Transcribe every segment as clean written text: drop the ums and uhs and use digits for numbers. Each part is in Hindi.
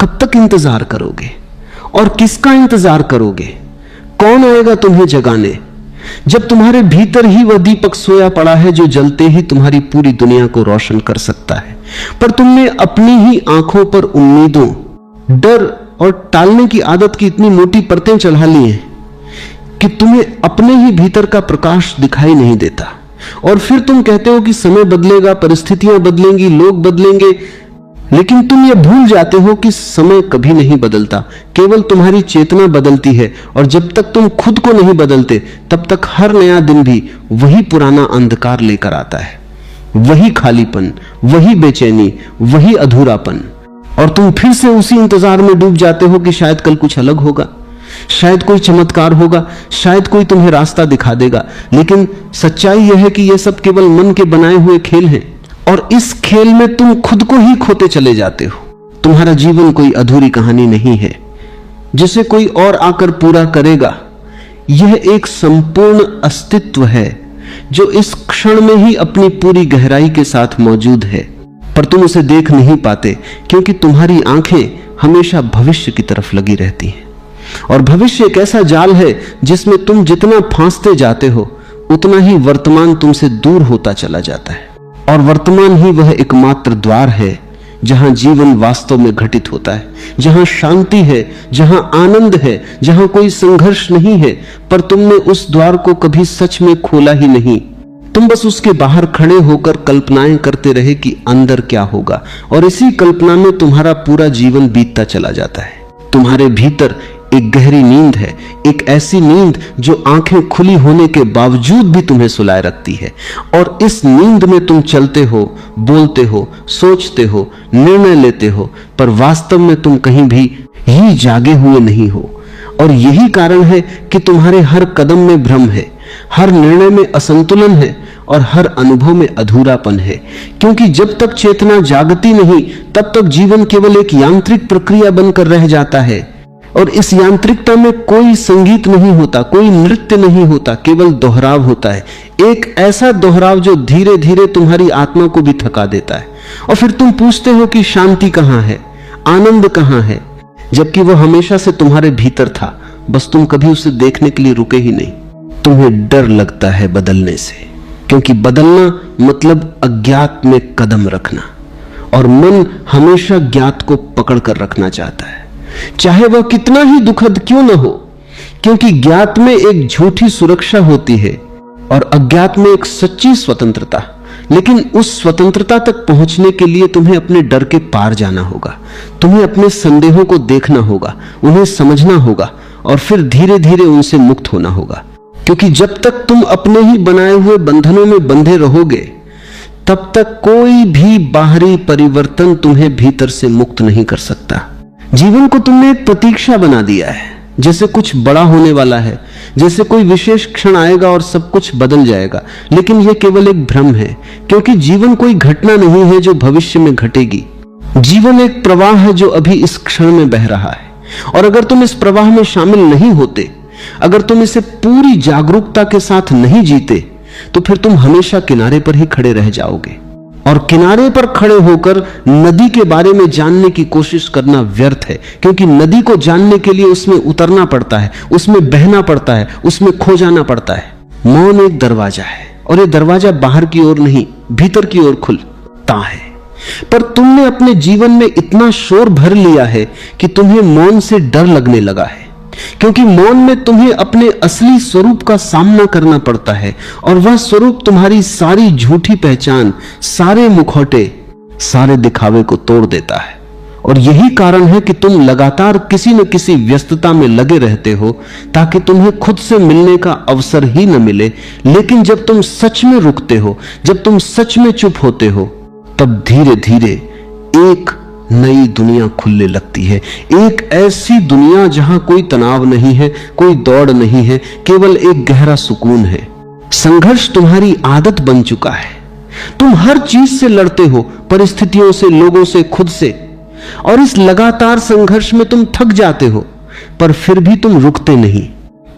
कब तक इंतजार करोगे और किसका इंतजार करोगे? कौन आएगा तुम्हें जगाने जब तुम्हारे भीतर ही वह दीपक सोया पड़ा है जो जलते ही तुम्हारी पूरी दुनिया को रोशन कर सकता है? पर तुमने अपनी ही आंखों पर उम्मीदों, डर और टालने की आदत की इतनी मोटी परतें चढ़ा ली हैं कि तुम्हें अपने ही भीतर का प्रकाश दिखाई नहीं देता। और फिर तुम कहते हो कि समय बदलेगा, परिस्थितियां बदलेंगी, लोग बदलेंगे, लेकिन तुम ये भूल जाते हो कि समय कभी नहीं बदलता, केवल तुम्हारी चेतना बदलती है। और जब तक तुम खुद को नहीं बदलते तब तक हर नया दिन भी वही पुराना अंधकार लेकर आता है, वही खालीपन, वही बेचैनी, वही अधूरापन। और तुम फिर से उसी इंतजार में डूब जाते हो कि शायद कल कुछ अलग होगा, शायद कोई चमत्कार होगा, शायद कोई तुम्हें रास्ता दिखा देगा। लेकिन सच्चाई यह है कि यह सब केवल मन के बनाए हुए खेल हैं और इस खेल में तुम खुद को ही खोते चले जाते हो। तुम्हारा जीवन कोई अधूरी कहानी नहीं है जिसे कोई और आकर पूरा करेगा। यह एक संपूर्ण अस्तित्व है जो इस क्षण में ही अपनी पूरी गहराई के साथ मौजूद है, पर तुम उसे देख नहीं पाते क्योंकि तुम्हारी आंखें हमेशा भविष्य की तरफ लगी रहती हैं। और भविष्य एक ऐसा जाल है जिसमें तुम जितना फांसते जाते हो उतना ही वर्तमान तुमसे दूर होता चला जाता है। और वर्तमान ही वह एकमात्र द्वार है जहां जीवन वास्तव में घटित होता है, जहां शांति है, जहां आनंद है, जहां कोई संघर्ष नहीं है। पर तुमने उस द्वार को कभी सच में खोला ही नहीं। तुम बस उसके बाहर खड़े होकर कल्पनाएं करते रहे कि अंदर क्या होगा, और इसी कल्पना में तुम्हारा पूरा जीवन बीतता चला जाता है। तुम्हारे भीतर एक गहरी नींद है, एक ऐसी नींद जो आंखें खुली होने के बावजूद भी तुम्हें सुलाए रखती है। और इस नींद में तुम चलते हो, बोलते हो, सोचते हो, निर्णय लेते हो, पर वास्तव में तुम कहीं भी ही जागे हुए नहीं हो। और यही कारण है कि तुम्हारे हर कदम में भ्रम है, हर निर्णय में असंतुलन है और हर अनुभव में अधूरापन है। क्योंकि जब तक चेतना जागती नहीं तब तक जीवन केवल एक यांत्रिक प्रक्रिया बनकर रह जाता है। और इस यांत्रिकता में कोई संगीत नहीं होता, कोई नृत्य नहीं होता, केवल दोहराव होता है। एक ऐसा दोहराव जो धीरे धीरे तुम्हारी आत्मा को भी थका देता है। और फिर तुम पूछते हो कि शांति कहां है, आनंद कहां है, जबकि वह हमेशा से तुम्हारे भीतर था, बस तुम कभी उसे देखने के लिए रुके ही नहीं। तुम्हें डर लगता है बदलने से, क्योंकि बदलना मतलब अज्ञात में कदम रखना, और मन हमेशा ज्ञात को पकड़ कर रखना चाहता है, चाहे वह कितना ही दुखद क्यों न हो। क्योंकि ज्ञात में एक झूठी सुरक्षा होती है और अज्ञात में एक सच्ची स्वतंत्रता। लेकिन उस स्वतंत्रता तक पहुंचने के लिए तुम्हें अपने डर के पार जाना होगा, तुम्हें अपने संदेहों को देखना होगा, उन्हें समझना होगा और फिर धीरे धीरे उनसे मुक्त होना होगा। क्योंकि जब तक तुम अपने ही बनाए हुए बंधनों में बंधे रहोगे तब तक कोई भी बाहरी परिवर्तन तुम्हें भीतर से मुक्त नहीं कर सकता। जीवन को तुमने एक प्रतीक्षा बना दिया है, जैसे कुछ बड़ा होने वाला है, जैसे कोई विशेष क्षण आएगा और सब कुछ बदल जाएगा। लेकिन यह केवल एक भ्रम है, क्योंकि जीवन कोई घटना नहीं है जो भविष्य में घटेगी। जीवन एक प्रवाह है जो अभी इस क्षण में बह रहा है। और अगर तुम इस प्रवाह में शामिल नहीं होते, अगर तुम इसे पूरी जागरूकता के साथ नहीं जीते, तो फिर तुम हमेशा किनारे पर ही खड़े रह जाओगे। और किनारे पर खड़े होकर नदी के बारे में जानने की कोशिश करना व्यर्थ है, क्योंकि नदी को जानने के लिए उसमें उतरना पड़ता है, उसमें बहना पड़ता है, उसमें खो जाना पड़ता है। मौन एक दरवाजा है, और यह दरवाजा बाहर की ओर नहीं, भीतर की ओर खुलता है। पर तुमने अपने जीवन में इतना शोर भर लिया है कि तुम्हें मौन से डर लगने लगा है, क्योंकि मौन में तुम्हें अपने असली स्वरूप का सामना करना पड़ता है। और वह स्वरूप तुम्हारी सारी झूठी पहचान, सारे मुखौटे, सारे दिखावे को तोड़ देता है। और यही कारण है कि तुम लगातार किसी न किसी व्यस्तता में लगे रहते हो ताकि तुम्हें खुद से मिलने का अवसर ही न मिले। लेकिन जब तुम सच में रुकते हो, जब तुम सच में चुप होते हो, तब धीरे धीरे एक नई दुनिया खुलने लगती है। एक ऐसी दुनिया जहां कोई तनाव नहीं है, कोई दौड़ नहीं है, केवल एक गहरा सुकून है। संघर्ष तुम्हारी आदत बन चुका है। तुम हर चीज से लड़ते हो, परिस्थितियों से, लोगों से, खुद से। और इस लगातार संघर्ष में तुम थक जाते हो, पर फिर भी तुम रुकते नहीं,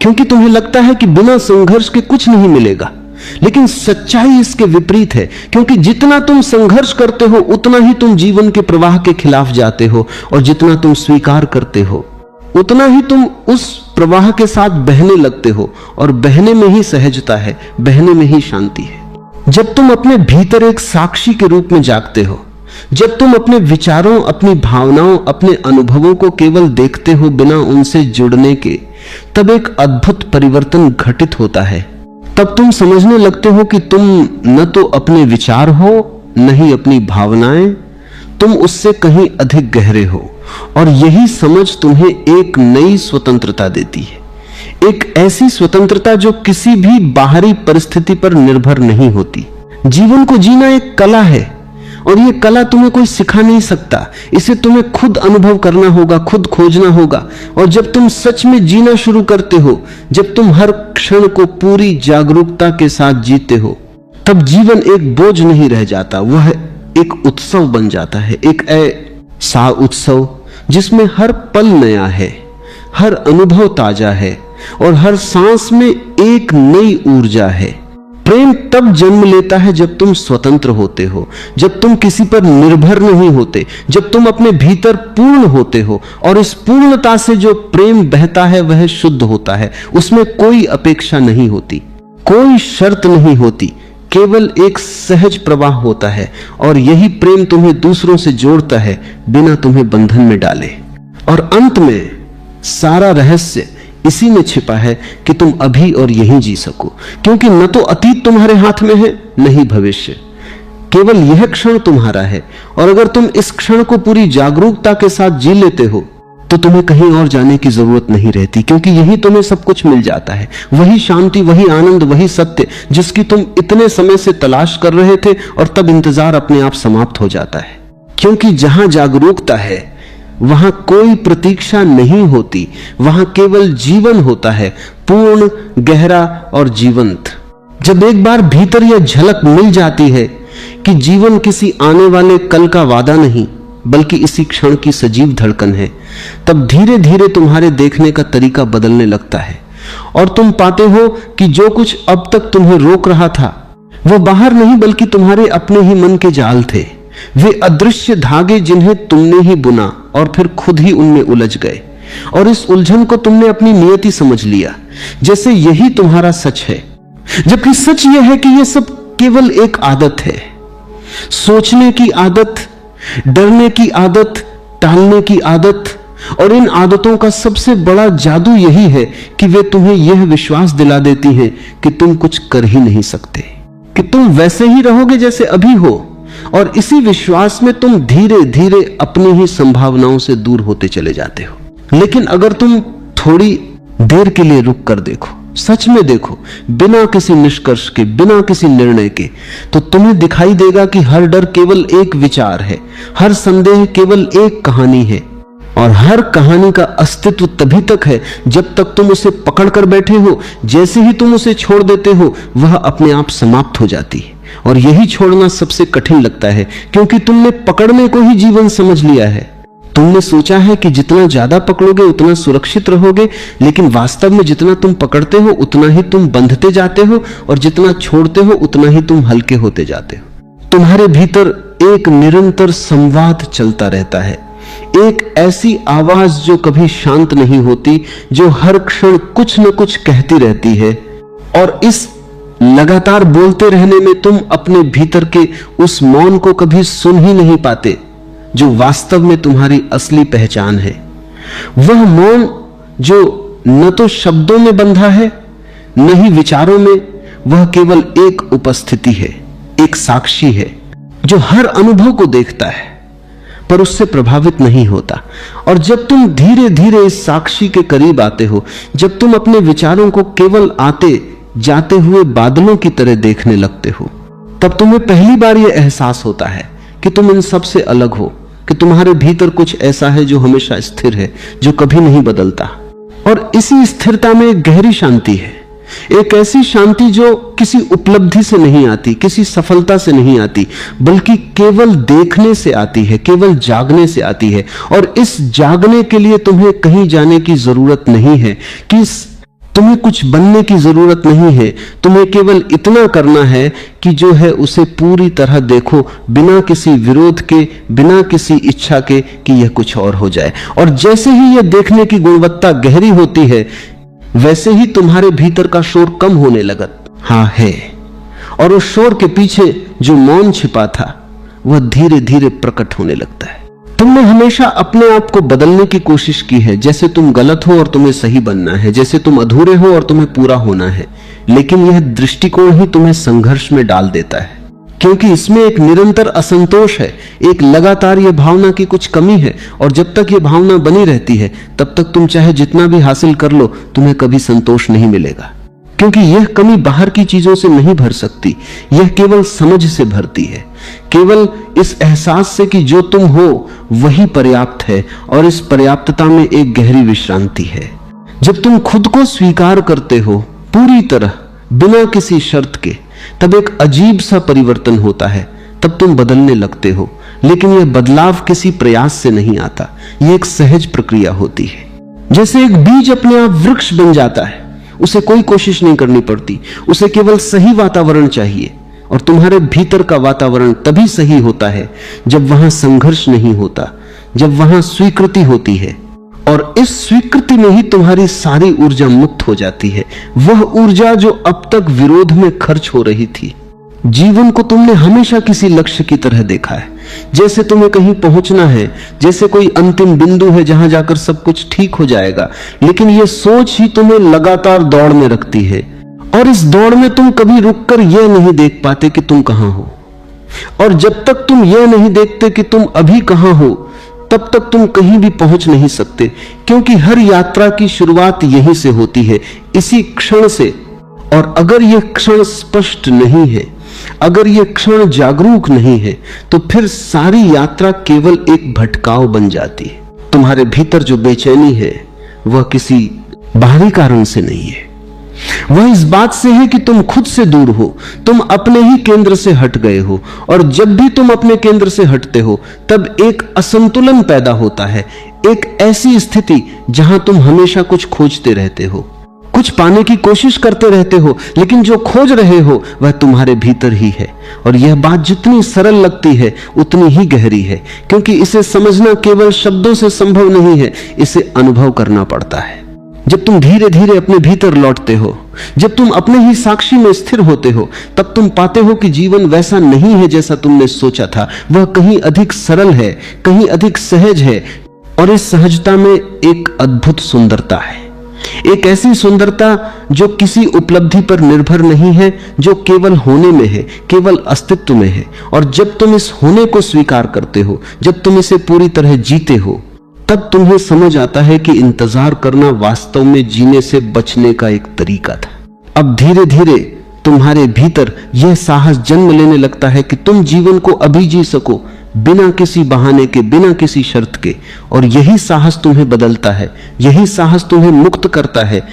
क्योंकि तुम्हें लगता है कि बिना संघर्ष के कुछ नहीं मिलेगा। लेकिन सच्चाई इसके विपरीत है, क्योंकि जितना तुम संघर्ष करते हो उतना ही तुम जीवन के प्रवाह के खिलाफ जाते हो, और जितना तुम स्वीकार करते हो उतना ही तुम उस प्रवाह के साथ बहने लगते हो, और बहने में ही सहजता है, बहने में ही शांति है। जब तुम अपने भीतर एक साक्षी के रूप में जागते हो, जब तुम अपने विचारों, अपनी भावनाओं, अपने अनुभवों को केवल देखते हो बिना उनसे जुड़ने के, तब एक अद्भुत परिवर्तन घटित होता है। तब तुम समझने लगते हो कि तुम न तो अपने विचार हो, न ही अपनी भावनाएं, तुम उससे कहीं अधिक गहरे हो, और यही समझ तुम्हें एक नई स्वतंत्रता देती है, एक ऐसी स्वतंत्रता जो किसी भी बाहरी परिस्थिति पर निर्भर नहीं होती। जीवन को जीना एक कला है, और ये कला तुम्हें कोई सिखा नहीं सकता, इसे तुम्हें खुद अनुभव करना होगा, खुद खोजना होगा। और जब तुम सच में जीना शुरू करते हो, जब तुम हर क्षण को पूरी जागरूकता के साथ जीते हो, तब जीवन एक बोझ नहीं रह जाता, वह एक उत्सव बन जाता है, एक ऐसा उत्सव जिसमें हर पल नया है, हर अनुभव ताजा है, और हर सांस में एक नई ऊर्जा है। प्रेम तब जन्म लेता है जब तुम स्वतंत्र होते हो, जब तुम किसी पर निर्भर नहीं होते, जब तुम अपने भीतर पूर्ण होते हो, और इस पूर्णता से जो प्रेम बहता है वह शुद्ध होता है। उसमें कोई अपेक्षा नहीं होती, कोई शर्त नहीं होती, केवल एक सहज प्रवाह होता है, और यही प्रेम तुम्हें दूसरों से जोड़ता है बिना तुम्हें बंधन में डाले। और अंत में सारा रहस्य इसी में छिपा है कि तुम अभी और यहीं जी सको, क्योंकि न तो अतीत तुम्हारे हाथ में है, न ही भविष्य, केवल यह क्षण तुम्हारा है। और अगर तुम इस क्षण को पूरी जागरूकता के साथ जी लेते हो तो तुम्हें कहीं और जाने की जरूरत नहीं रहती, क्योंकि यही तुम्हें सब कुछ मिल जाता है, वही शांति, वही आनंद, वही सत्य जिसकी तुम इतने समय से तलाश कर रहे थे, और तब इंतजार अपने आप समाप्त हो जाता है। क्योंकि जहां जागरूकता है वहां कोई प्रतीक्षा नहीं होती, वहां केवल जीवन होता है, पूर्ण, गहरा और जीवंत। जब एक बार भीतर यह झलक मिल जाती है कि जीवन किसी आने वाले कल का वादा नहीं, बल्कि इसी क्षण की सजीव धड़कन है, तब धीरे धीरे तुम्हारे देखने का तरीका बदलने लगता है, और तुम पाते हो कि जो कुछ अब तक तुम्हें रोक रहा था वह बाहर नहीं बल्कि तुम्हारे अपने ही मन के जाल थे, वे अदृश्य धागे जिन्हें तुमने ही बुना और फिर खुद ही उनमें उलझ गए, और इस उलझन को तुमने अपनी नियति समझ लिया, जैसे यही तुम्हारा सच है। जबकि सच यह है कि यह सब केवल एक आदत है, सोचने की आदत, डरने की आदत, टालने की आदत। और इन आदतों का सबसे बड़ा जादू यही है कि वे तुम्हें यह विश्वास दिला देती हैं कि तुम कुछ कर ही नहीं सकते, कि तुम वैसे ही रहोगे जैसे अभी हो, और इसी विश्वास में तुम धीरे धीरे अपनी ही संभावनाओं से दूर होते चले जाते हो। लेकिन अगर तुम थोड़ी देर के लिए रुक कर देखो, सच में देखो, बिना किसी निष्कर्ष के, बिना किसी निर्णय के, तो तुम्हें दिखाई देगा कि हर डर केवल एक विचार है, हर संदेह केवल एक कहानी है, और हर कहानी का अस्तित्व तभी तक है जब तक तुम उसे पकड़ कर बैठे हो। जैसे ही तुम उसे छोड़ देते हो वह अपने आप समाप्त हो जाती है, और यही छोड़ना सबसे कठिन लगता है, क्योंकि तुमने पकड़ने को ही जीवन समझ लिया है। तुमने सोचा है कि जितना ज्यादा पकड़ोगे उतना सुरक्षित रहोगे, लेकिन वास्तव में जितना तुम पकड़ते हो उतना ही तुम बंधते जाते हो, और जितना छोड़ते हो उतना ही तुम हल्के होते जाते हो। तुम्हारे भीतर एक निरंतर संवाद चलता रहता है, एक ऐसी आवाज जो कभी शांत नहीं होती, जो हर क्षण कुछ न कुछ कहती रहती है, और इस लगातार बोलते रहने में तुम अपने भीतर के उस मौन को कभी सुन ही नहीं पाते जो वास्तव में तुम्हारी असली पहचान है। वह मौन जो न तो शब्दों में बंधा है न ही विचारों में, वह केवल एक उपस्थिति है, एक साक्षी है जो हर अनुभव को देखता है पर उससे प्रभावित नहीं होता। और जब तुम धीरे धीरे इस साक्षी के करीब आते हो, जब तुम अपने विचारों को केवल आते जाते हुए बादलों की तरह देखने लगते हो, तब तुम्हें पहली बार यह एहसास होता है कि तुम इन सब से अलग हो, कि तुम्हारे भीतर कुछ ऐसा है जो हमेशा स्थिर है, जो कभी नहीं बदलता। और इसी स्थिरता में एक गहरी शांति है, एक ऐसी शांति जो किसी उपलब्धि से नहीं आती, किसी सफलता से नहीं आती, बल्कि केवल देखने से आती है, केवल जागने से आती है। और इस जागने के लिए तुम्हें कहीं जाने की जरूरत नहीं है कि तुम्हें कुछ बनने की जरूरत नहीं है, तुम्हें केवल इतना करना है कि जो है उसे पूरी तरह देखो, बिना किसी विरोध के, बिना किसी इच्छा के कि यह कुछ और हो जाए। और जैसे ही यह देखने की गुणवत्ता गहरी होती है, वैसे ही तुम्हारे भीतर का शोर कम होने लगा। हाँ है, और उस शोर के पीछे जो मौन छिपा था वह धीरे धीरे प्रकट होने लगता है। तुमने हमेशा अपने आप को बदलने की कोशिश की है, जैसे तुम गलत हो और तुम्हें सही बनना है, जैसे तुम अधूरे हो और तुम्हें पूरा होना है। लेकिन यह दृष्टिकोण ही तुम्हें संघर्ष में डाल देता है, क्योंकि इसमें एक निरंतर असंतोष है, एक लगातार यह भावना की कुछ कमी है। और जब तक यह भावना बनी रहती है, तब तक तुम चाहे जितना भी हासिल कर लो, तुम्हें कभी संतोष नहीं मिलेगा, क्योंकि यह कमी बाहर की चीजों से नहीं भर सकती। यह केवल समझ से भरती है, केवल इस एहसास से कि जो तुम हो वही पर्याप्त है, और इस पर्याप्तता में एक गहरी विश्रांति है। जब तुम खुद को स्वीकार करते हो पूरी तरह, बिना किसी शर्त के, तब एक अजीब सा परिवर्तन होता है। तब तुम बदलने लगते हो, लेकिन यह बदलाव किसी प्रयास से नहीं आता, यह एक सहज प्रक्रिया होती है। जैसे एक बीज अपने आप वृक्ष बन जाता है, उसे कोई कोशिश नहीं करनी पड़ती, उसे केवल सही वातावरण चाहिए। और तुम्हारे भीतर का वातावरण तभी सही होता है जब वहां संघर्ष नहीं होता, जब वहां स्वीकृति होती है। और इस स्वीकृति में ही तुम्हारी सारी ऊर्जा मुक्त हो जाती है, वह ऊर्जा जो अब तक विरोध में खर्च हो रही थी। जीवन को तुमने हमेशा किसी लक्ष्य की तरह देखा है, जैसे तुम्हें कहीं पहुंचना है, जैसे कोई अंतिम बिंदु है जहां जाकर सब कुछ ठीक हो जाएगा। लेकिन यह सोच ही तुम्हें लगातार दौड़ में रखती है, और इस दौड़ में तुम कभी रुककर यह नहीं देख पाते कि तुम कहां हो। और जब तक तुम यह नहीं देखते कि तुम अभी कहां हो, तब तक तुम कहीं भी पहुंच नहीं सकते, क्योंकि हर यात्रा की शुरुआत यहीं से होती है, इसी क्षण से। और अगर यह क्षण स्पष्ट नहीं है, अगर यह क्षण जागरूक नहीं है, तो फिर सारी यात्रा केवल एक भटकाव बन जाती है। तुम्हारे भीतर जो बेचैनी है वह किसी बाहरी कारण से नहीं है, वह इस बात से है कि तुम खुद से दूर हो, तुम अपने ही केंद्र से हट गए हो। और जब भी तुम अपने केंद्र से हटते हो, तब एक असंतुलन पैदा होता है, एक ऐसी स्थिति जहां तुम हमेशा कुछ खोजते रहते हो, कुछ पाने की कोशिश करते रहते हो, लेकिन जो खोज रहे हो वह तुम्हारे भीतर ही है। और यह बात जितनी सरल लगती है उतनी ही गहरी है, क्योंकि इसे समझना केवल शब्दों से संभव नहीं है, इसे अनुभव करना पड़ता है। जब तुम धीरे धीरे अपने भीतर लौटते हो, जब तुम अपने ही साक्षी में स्थिर होते हो, तब तुम पाते हो कि जीवन वैसा नहीं है जैसा तुमने सोचा था। वह कहीं अधिक सरल है, कहीं अधिक सहज है। और इस सहजता में एक अद्भुत सुंदरता है, एक ऐसी सुंदरता जो किसी उपलब्धि पर निर्भर नहीं है, जो केवल होने में है, केवल अस्तित्व में है। और जब तुम इस होने को स्वीकार करते हो, जब तुम इसे पूरी तरह जीते हो, तब तुम्हें समझ आता है कि इंतजार करना वास्तव में जीने से बचने का एक तरीका था। अब धीरे धीरे तुम्हारे भीतर यह साहस जन्म लेने लगता है कि तुम जीवन को अभी जी सको, बिना किसी बहाने के, बिना किसी शर्त के। और यही साहस तुम्हें बदलता है, यही साहस तुम्हें मुक्त करता है।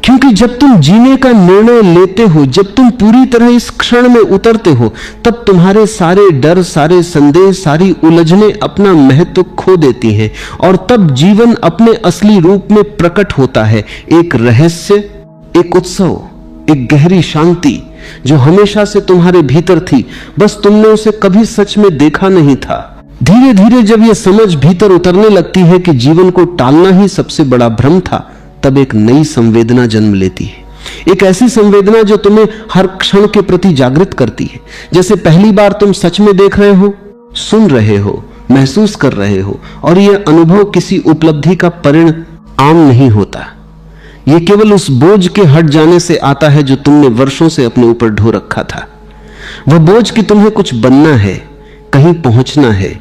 क्योंकि जब तुम जीने का निर्णय लेते हो, जब तुम पूरी तरह इस क्षण में उतरते हो, तब तुम्हारे सारे डर, सारे संदेह, सारी उलझने अपना महत्व खो देती हैं। और तब जीवन अपने असली रूप में प्रकट होता है, एक रहस्य, एक उत्सव, एक गहरी शांति जो हमेशा से तुम्हारे भीतर थी, बस तुमने उसे कभी सच में देखा नहीं था। धीरे धीरे जब यह समझ भीतर उतरने लगती है कि जीवन को टालना ही सबसे बड़ा भ्रम था, तब एक नई संवेदना जन्म लेती है। एक ऐसी संवेदना जो तुम्हें हर क्षण के प्रति जागृत करती है, जैसे पहली बार तुम सच में देख रहे हो, सुन रहे हो, महसूस कर रहे हो। और यह अनुभव किसी उपलब्धि का परिणाम नहीं होता, यह केवल उस बोझ के हट जाने से आता है जो तुमने वर्षों से अपने ऊपर ढो रखा था। वह बोझ कि तुम्हें कुछ बनना है, कहीं पहुंचना है,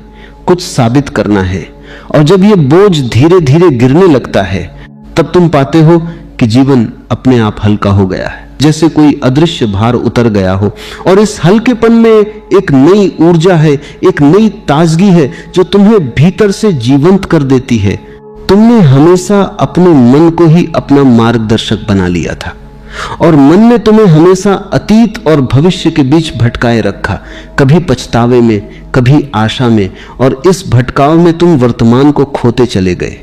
कुछ साबित करना है। और जब यह बोझ धीरे धीरे गिरने लगता है, तब तुम पाते हो कि जीवन अपने आप हल्का हो गया है, जैसे कोई अदृश्य भार उतर गया हो। और इस हल्केपन में एक नई ऊर्जा है, एक नई ताजगी है जो तुम्हें भीतर से जीवंत कर देती है। तुमने हमेशा अपने मन को ही अपना मार्गदर्शक बना लिया था, और मन ने तुम्हें हमेशा अतीत और भविष्य के बीच भटकाए रखा, कभी पछतावे में, कभी आशा में। और इस भटकाव में तुम वर्तमान को खोते चले गए।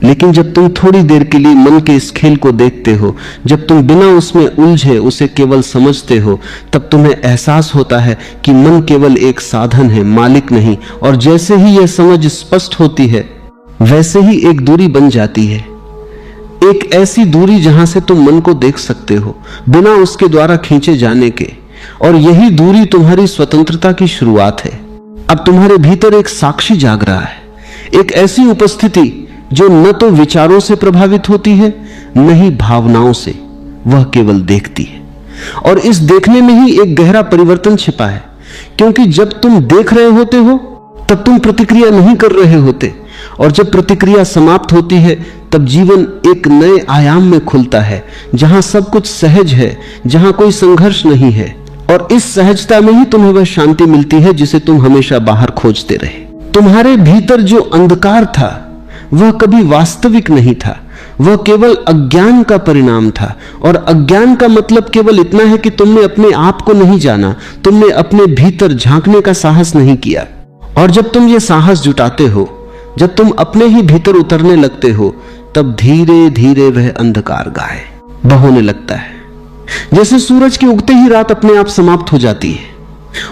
लेकिन जब तुम थोड़ी देर के लिए मन के इस खेल को देखते हो, जब तुम बिना उसमें उलझे उसे केवल समझते हो, तब तुम्हें एहसास होता है कि मन केवल एक साधन है, मालिक नहीं। और जैसे ही यह समझ स्पष्ट होती है, वैसे ही एक दूरी बन जाती है, एक ऐसी दूरी जहां से तुम मन को देख सकते हो बिना उसके द्वारा खींचे जाने के। और यही दूरी तुम्हारी स्वतंत्रता की शुरुआत है। अब तुम्हारे भीतर एक साक्षी जाग रहा है, एक ऐसी उपस्थिति जो न तो विचारों से प्रभावित होती है, न ही भावनाओं से, वह केवल देखती है। और इस देखने में ही एक गहरा परिवर्तन छिपा है, क्योंकि जब तुम देख रहे होते हो तब तुम प्रतिक्रिया नहीं कर रहे होते, और जब प्रतिक्रिया समाप्त होती है तब जीवन एक नए आयाम में खुलता है, जहां सब कुछ सहज है, जहां कोई संघर्ष नहीं है। और इस सहजता में ही तुम्हें वह शांति मिलती है जिसे तुम हमेशा बाहर खोजते रहे। तुम्हारे भीतर जो अंधकार था वह कभी वास्तविक नहीं था, वह केवल अज्ञान का परिणाम था। और अज्ञान का मतलब केवल इतना है कि तुमने अपने आप को नहीं जाना, तुमने अपने भीतर झांकने का साहस नहीं किया। और जब तुम ये साहस जुटाते हो, जब तुम अपने ही भीतर उतरने लगते हो, तब धीरे धीरे वह अंधकार गायब होने लगता है। जैसे सूरज के उगते ही रात अपने आप समाप्त हो जाती है,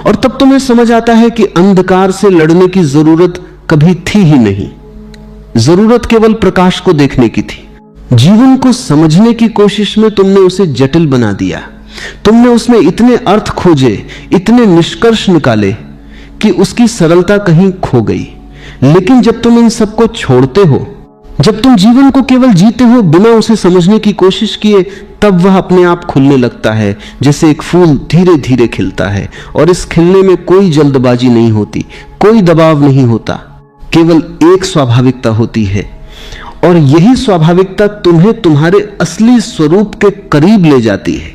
और तब तुम्हें समझ आता है कि अंधकार से लड़ने की जरूरत कभी थी ही नहीं, जरूरत केवल प्रकाश को देखने की थी। जीवन को समझने की कोशिश में तुमने उसे जटिल बना दिया, तुमने उसमें इतने अर्थ खोजे, इतने निष्कर्ष निकाले कि उसकी सरलता कहीं खो गई। लेकिन जब तुम इन सबको छोड़ते हो, जब तुम जीवन को केवल जीते हो बिना उसे समझने की कोशिश किए, तब वह अपने आप खुलने लगता है, जैसे एक फूल धीरे धीरे खिलता है। और इस खिलने में कोई जल्दबाजी नहीं होती, कोई दबाव नहीं होता, केवल एक स्वाभाविकता होती है। और यही स्वाभाविकता तुम्हें तुम्हारे असली स्वरूप के करीब ले जाती है।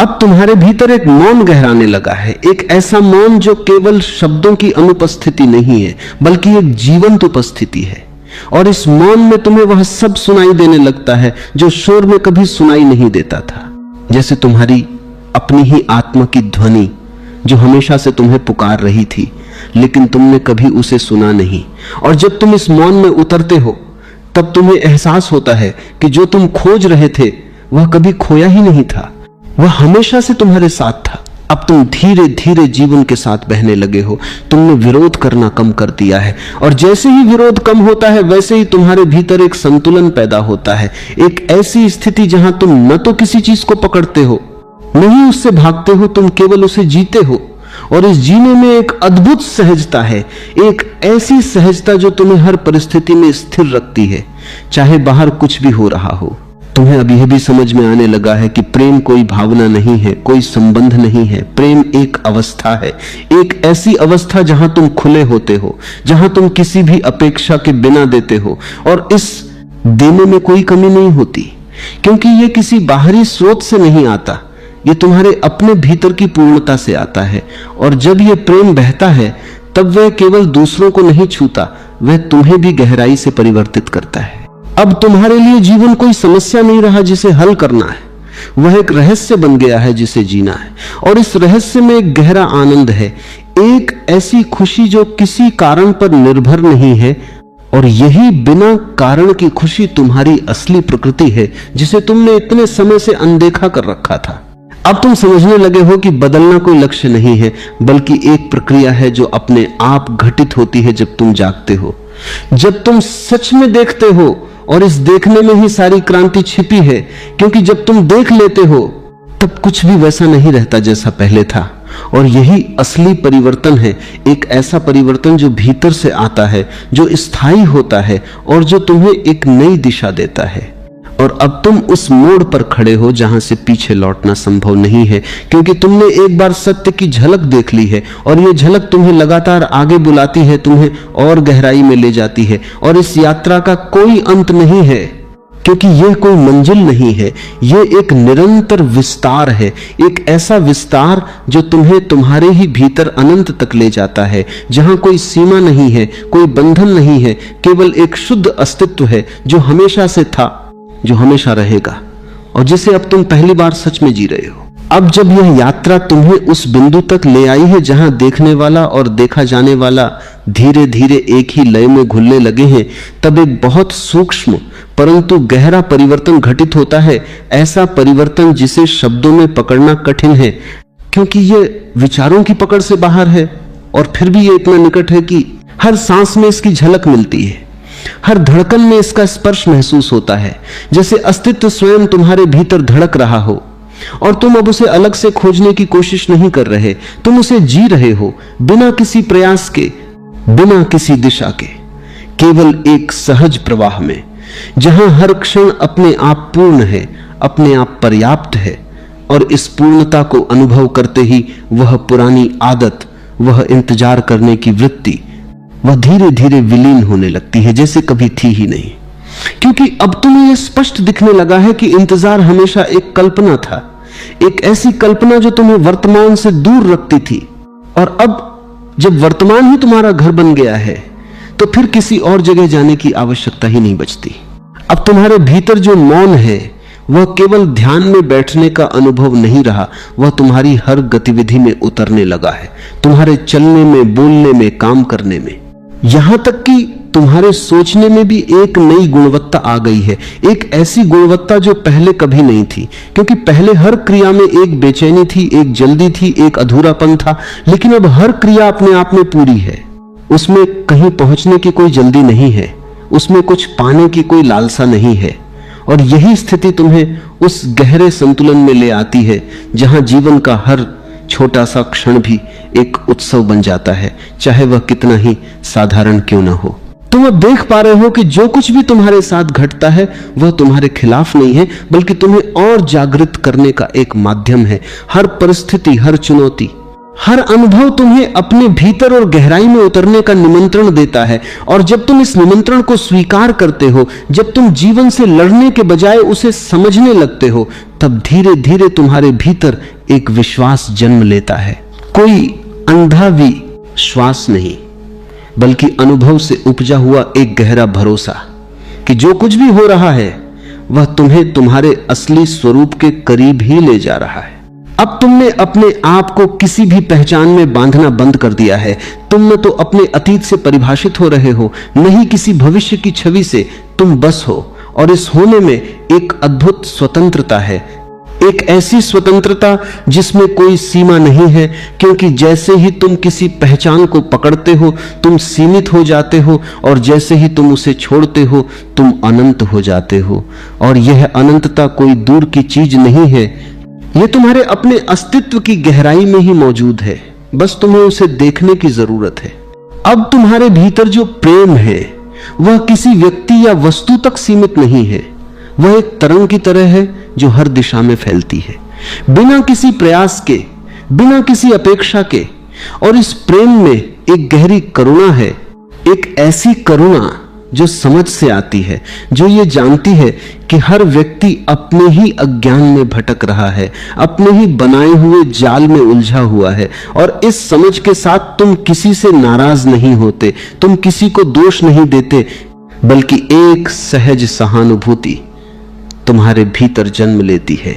अब तुम्हारे भीतर एक मौन गहराने लगा है, एक ऐसा मौन जो केवल शब्दों की अनुपस्थिति नहीं है, बल्कि एक जीवंत उपस्थिति है। और इस मौन में तुम्हें वह सब सुनाई देने लगता है जो शोर में कभी सुनाई नहीं देता था। जैसे तुम्हारी अपनी ही आत्मा की ध्वनि जो हमेशा से तुम्हें पुकार रही थी, लेकिन तुमने कभी उसे सुना नहीं। और जब तुम इस मौन में उतरते हो, तब तुम्हें एहसास होता है कि जो तुम खोज रहे थे वह कभी खोया ही नहीं था, वह हमेशा से तुम्हारे साथ था। अब तुम धीरे धीरे जीवन के साथ बहने लगे हो, तुमने विरोध करना कम कर दिया है। और जैसे ही विरोध कम होता है, वैसे ही तुम्हारे भीतर एक संतुलन पैदा होता है, एक ऐसी स्थिति जहां तुम न तो किसी चीज को पकड़ते हो, न ही उससे भागते हो, तुम केवल उसे जीते हो। और इस जीने में एक अद्भुत सहजता है, एक ऐसी सहजता जो तुम्हें हर परिस्थिति में स्थिर रखती है, चाहे बाहर कुछ भी हो रहा हो। तुम्हें अब यह भी समझ में आने लगा है कि प्रेम कोई भावना नहीं है, कोई संबंध नहीं है। प्रेम एक अवस्था है, एक ऐसी अवस्था जहां तुम खुले होते हो, जहां तुम किसी भी अपेक्षा के बिना देते हो। और इस देने में कोई कमी नहीं होती, क्योंकि यह किसी बाहरी स्रोत से नहीं आता, ये तुम्हारे अपने भीतर की पूर्णता से आता है। और जब यह प्रेम बहता है, तब वह केवल दूसरों को नहीं छूता, वह तुम्हें भी गहराई से परिवर्तित करता है। अब तुम्हारे लिए जीवन कोई समस्या नहीं रहा जिसे हल करना है, वह एक रहस्य बन गया है जिसे जीना है। और इस रहस्य में एक गहरा आनंद है, एक ऐसी खुशी जो किसी कारण पर निर्भर नहीं है। और यही बिना कारण की खुशी तुम्हारी असली प्रकृति है, जिसे तुमने इतने समय से अनदेखा कर रखा था। अब तुम समझने लगे हो कि बदलना कोई लक्ष्य नहीं है, बल्कि एक प्रक्रिया है जो अपने आप घटित होती है जब तुम जागते हो, जब तुम सच में देखते हो। और इस देखने में ही सारी क्रांति छिपी है, क्योंकि जब तुम देख लेते हो तब कुछ भी वैसा नहीं रहता जैसा पहले था। और यही असली परिवर्तन है, एक ऐसा परिवर्तन जो भीतर से आता है, जो स्थायी होता है और जो तुम्हें एक नई दिशा देता है। और अब तुम उस मोड़ पर खड़े हो जहां से पीछे लौटना संभव नहीं है, क्योंकि तुमने एक बार सत्य की झलक देख ली है। और ये झलक तुम्हें लगातार आगे बुलाती है, तुम्हें और गहराई में ले जाती है। और इस यात्रा का कोई अंत नहीं है, क्योंकि यह कोई मंजिल नहीं है, यह एक निरंतर विस्तार है, एक ऐसा विस्तार जो तुम्हें तुम्हारे ही भीतर अनंत तक ले जाता है, जहां कोई सीमा नहीं है, कोई बंधन नहीं है, केवल एक शुद्ध अस्तित्व है जो हमेशा से था, जो हमेशा रहेगा, और जिसे अब तुम पहली बार सच में जी रहे हो। अब जब यह यात्रा तुम्हें उस बिंदु तक ले आई है जहां देखने वाला और देखा जाने वाला धीरे धीरे एक ही लय में घुलने लगे हैं, तब एक बहुत सूक्ष्म परंतु गहरा परिवर्तन घटित होता है। ऐसा परिवर्तन जिसे शब्दों में पकड़ना कठिन है, क्योंकि यह विचारों की पकड़ से बाहर है और फिर भी यह इतना निकट है कि हर सांस में इसकी झलक मिलती है, हर धड़कन में इसका स्पर्श महसूस होता है, जैसे अस्तित्व स्वयं तुम्हारे भीतर धड़क रहा हो और तुम अब उसे अलग से खोजने की कोशिश नहीं कर रहे। तुम उसे जी रहे हो, बिना किसी प्रयास के, बिना किसी दिशा के, केवल एक सहज प्रवाह में, जहां हर क्षण अपने आप पूर्ण है, अपने आप पर्याप्त है। और इस पूर्णता को अनुभव करते ही वह पुरानी आदत, वह इंतजार करने की वृत्ति, वह धीरे धीरे विलीन होने लगती है, जैसे कभी थी ही नहीं। क्योंकि अब तुम्हें यह स्पष्ट दिखने लगा है कि इंतजार हमेशा एक कल्पना था, एक ऐसी कल्पना जो तुम्हें वर्तमान से दूर रखती थी। और अब जब वर्तमान ही तुम्हारा घर बन गया है, तो फिर किसी और जगह जाने की आवश्यकता ही नहीं बचती। अब तुम्हारे भीतर जो मौन है, वह केवल ध्यान में बैठने का अनुभव नहीं रहा, वह तुम्हारी हर गतिविधि में उतरने लगा है, तुम्हारे चलने में, बोलने में, काम करने में, यहां तक कि तुम्हारे सोचने में भी एक नई गुणवत्ता आ गई है, एक ऐसी गुणवत्ता जो पहले कभी नहीं थी। क्योंकि पहले हर क्रिया में एक बेचैनी थी, एक जल्दी थी, एक अधूरापन था, लेकिन अब हर क्रिया अपने आप में पूरी है, उसमें कहीं पहुंचने की कोई जल्दी नहीं है, उसमें कुछ पाने की कोई लालसा नहीं है। और यही स्थिति तुम्हें उस गहरे संतुलन में ले आती है जहां जीवन का हर छोटा सा क्षण भी एक उत्सव बन जाता है, चाहे वह कितना ही साधारण क्यों ना हो। तुम अब देख पा रहे हो कि जो कुछ भी तुम्हारे साथ घटता है वह तुम्हारे खिलाफ नहीं है, बल्कि तुम्हें और जागृत करने का एक माध्यम है। हर परिस्थिति, हर चुनौती, हर अनुभव तुम्हें अपने भीतर और गहराई में उतरने का निमंत्रण देता है। और जब तुम इस निमंत्रण को स्वीकार करते हो, जब तुम जीवन से लड़ने के बजाय उसे समझने लगते हो, तब धीरे धीरे तुम्हारे भीतर एक विश्वास जन्म लेता है। कोई अंधा विश्वास नहीं, बल्कि अनुभव से उपजा हुआ एक गहरा भरोसा कि जो कुछ भी हो रहा है वह तुम्हें तुम्हारे असली स्वरूप के करीब ही ले जा रहा है। अब तुमने अपने आप को किसी भी पहचान में बांधना बंद कर दिया है। तुम न तो अपने अतीत से परिभाषित हो रहे हो, न ही किसी भविष्य की छवि से। तुम बस हो, और इस होने में एक अद्भुत स्वतंत्रता है, एक ऐसी स्वतंत्रता जिसमें कोई सीमा नहीं है। क्योंकि जैसे ही तुम किसी पहचान को पकड़ते हो, तुम सीमित हो जाते हो, और जैसे ही तुम उसे छोड़ते हो, तुम अनंत हो जाते हो। और यह अनंतता कोई दूर की चीज नहीं है, यह तुम्हारे अपने अस्तित्व की गहराई में ही मौजूद है, बस तुम्हें उसे देखने की जरूरत है। अब तुम्हारे भीतर जो प्रेम है वह किसी व्यक्ति या वस्तु तक सीमित नहीं है, वह एक तरंग की तरह है जो हर दिशा में फैलती है, बिना किसी प्रयास के, बिना किसी अपेक्षा के। और इस प्रेम में एक गहरी करुणा है, एक ऐसी करुणा जो समझ से आती है, जो ये जानती है कि हर व्यक्ति अपने ही अज्ञान में भटक रहा है, अपने ही बनाए हुए जाल में उलझा हुआ है। और इस समझ के साथ तुम किसी से नाराज नहीं होते, तुम किसी को दोष नहीं देते, बल्कि एक सहज सहानुभूति तुम्हारे भीतर जन्म लेती है,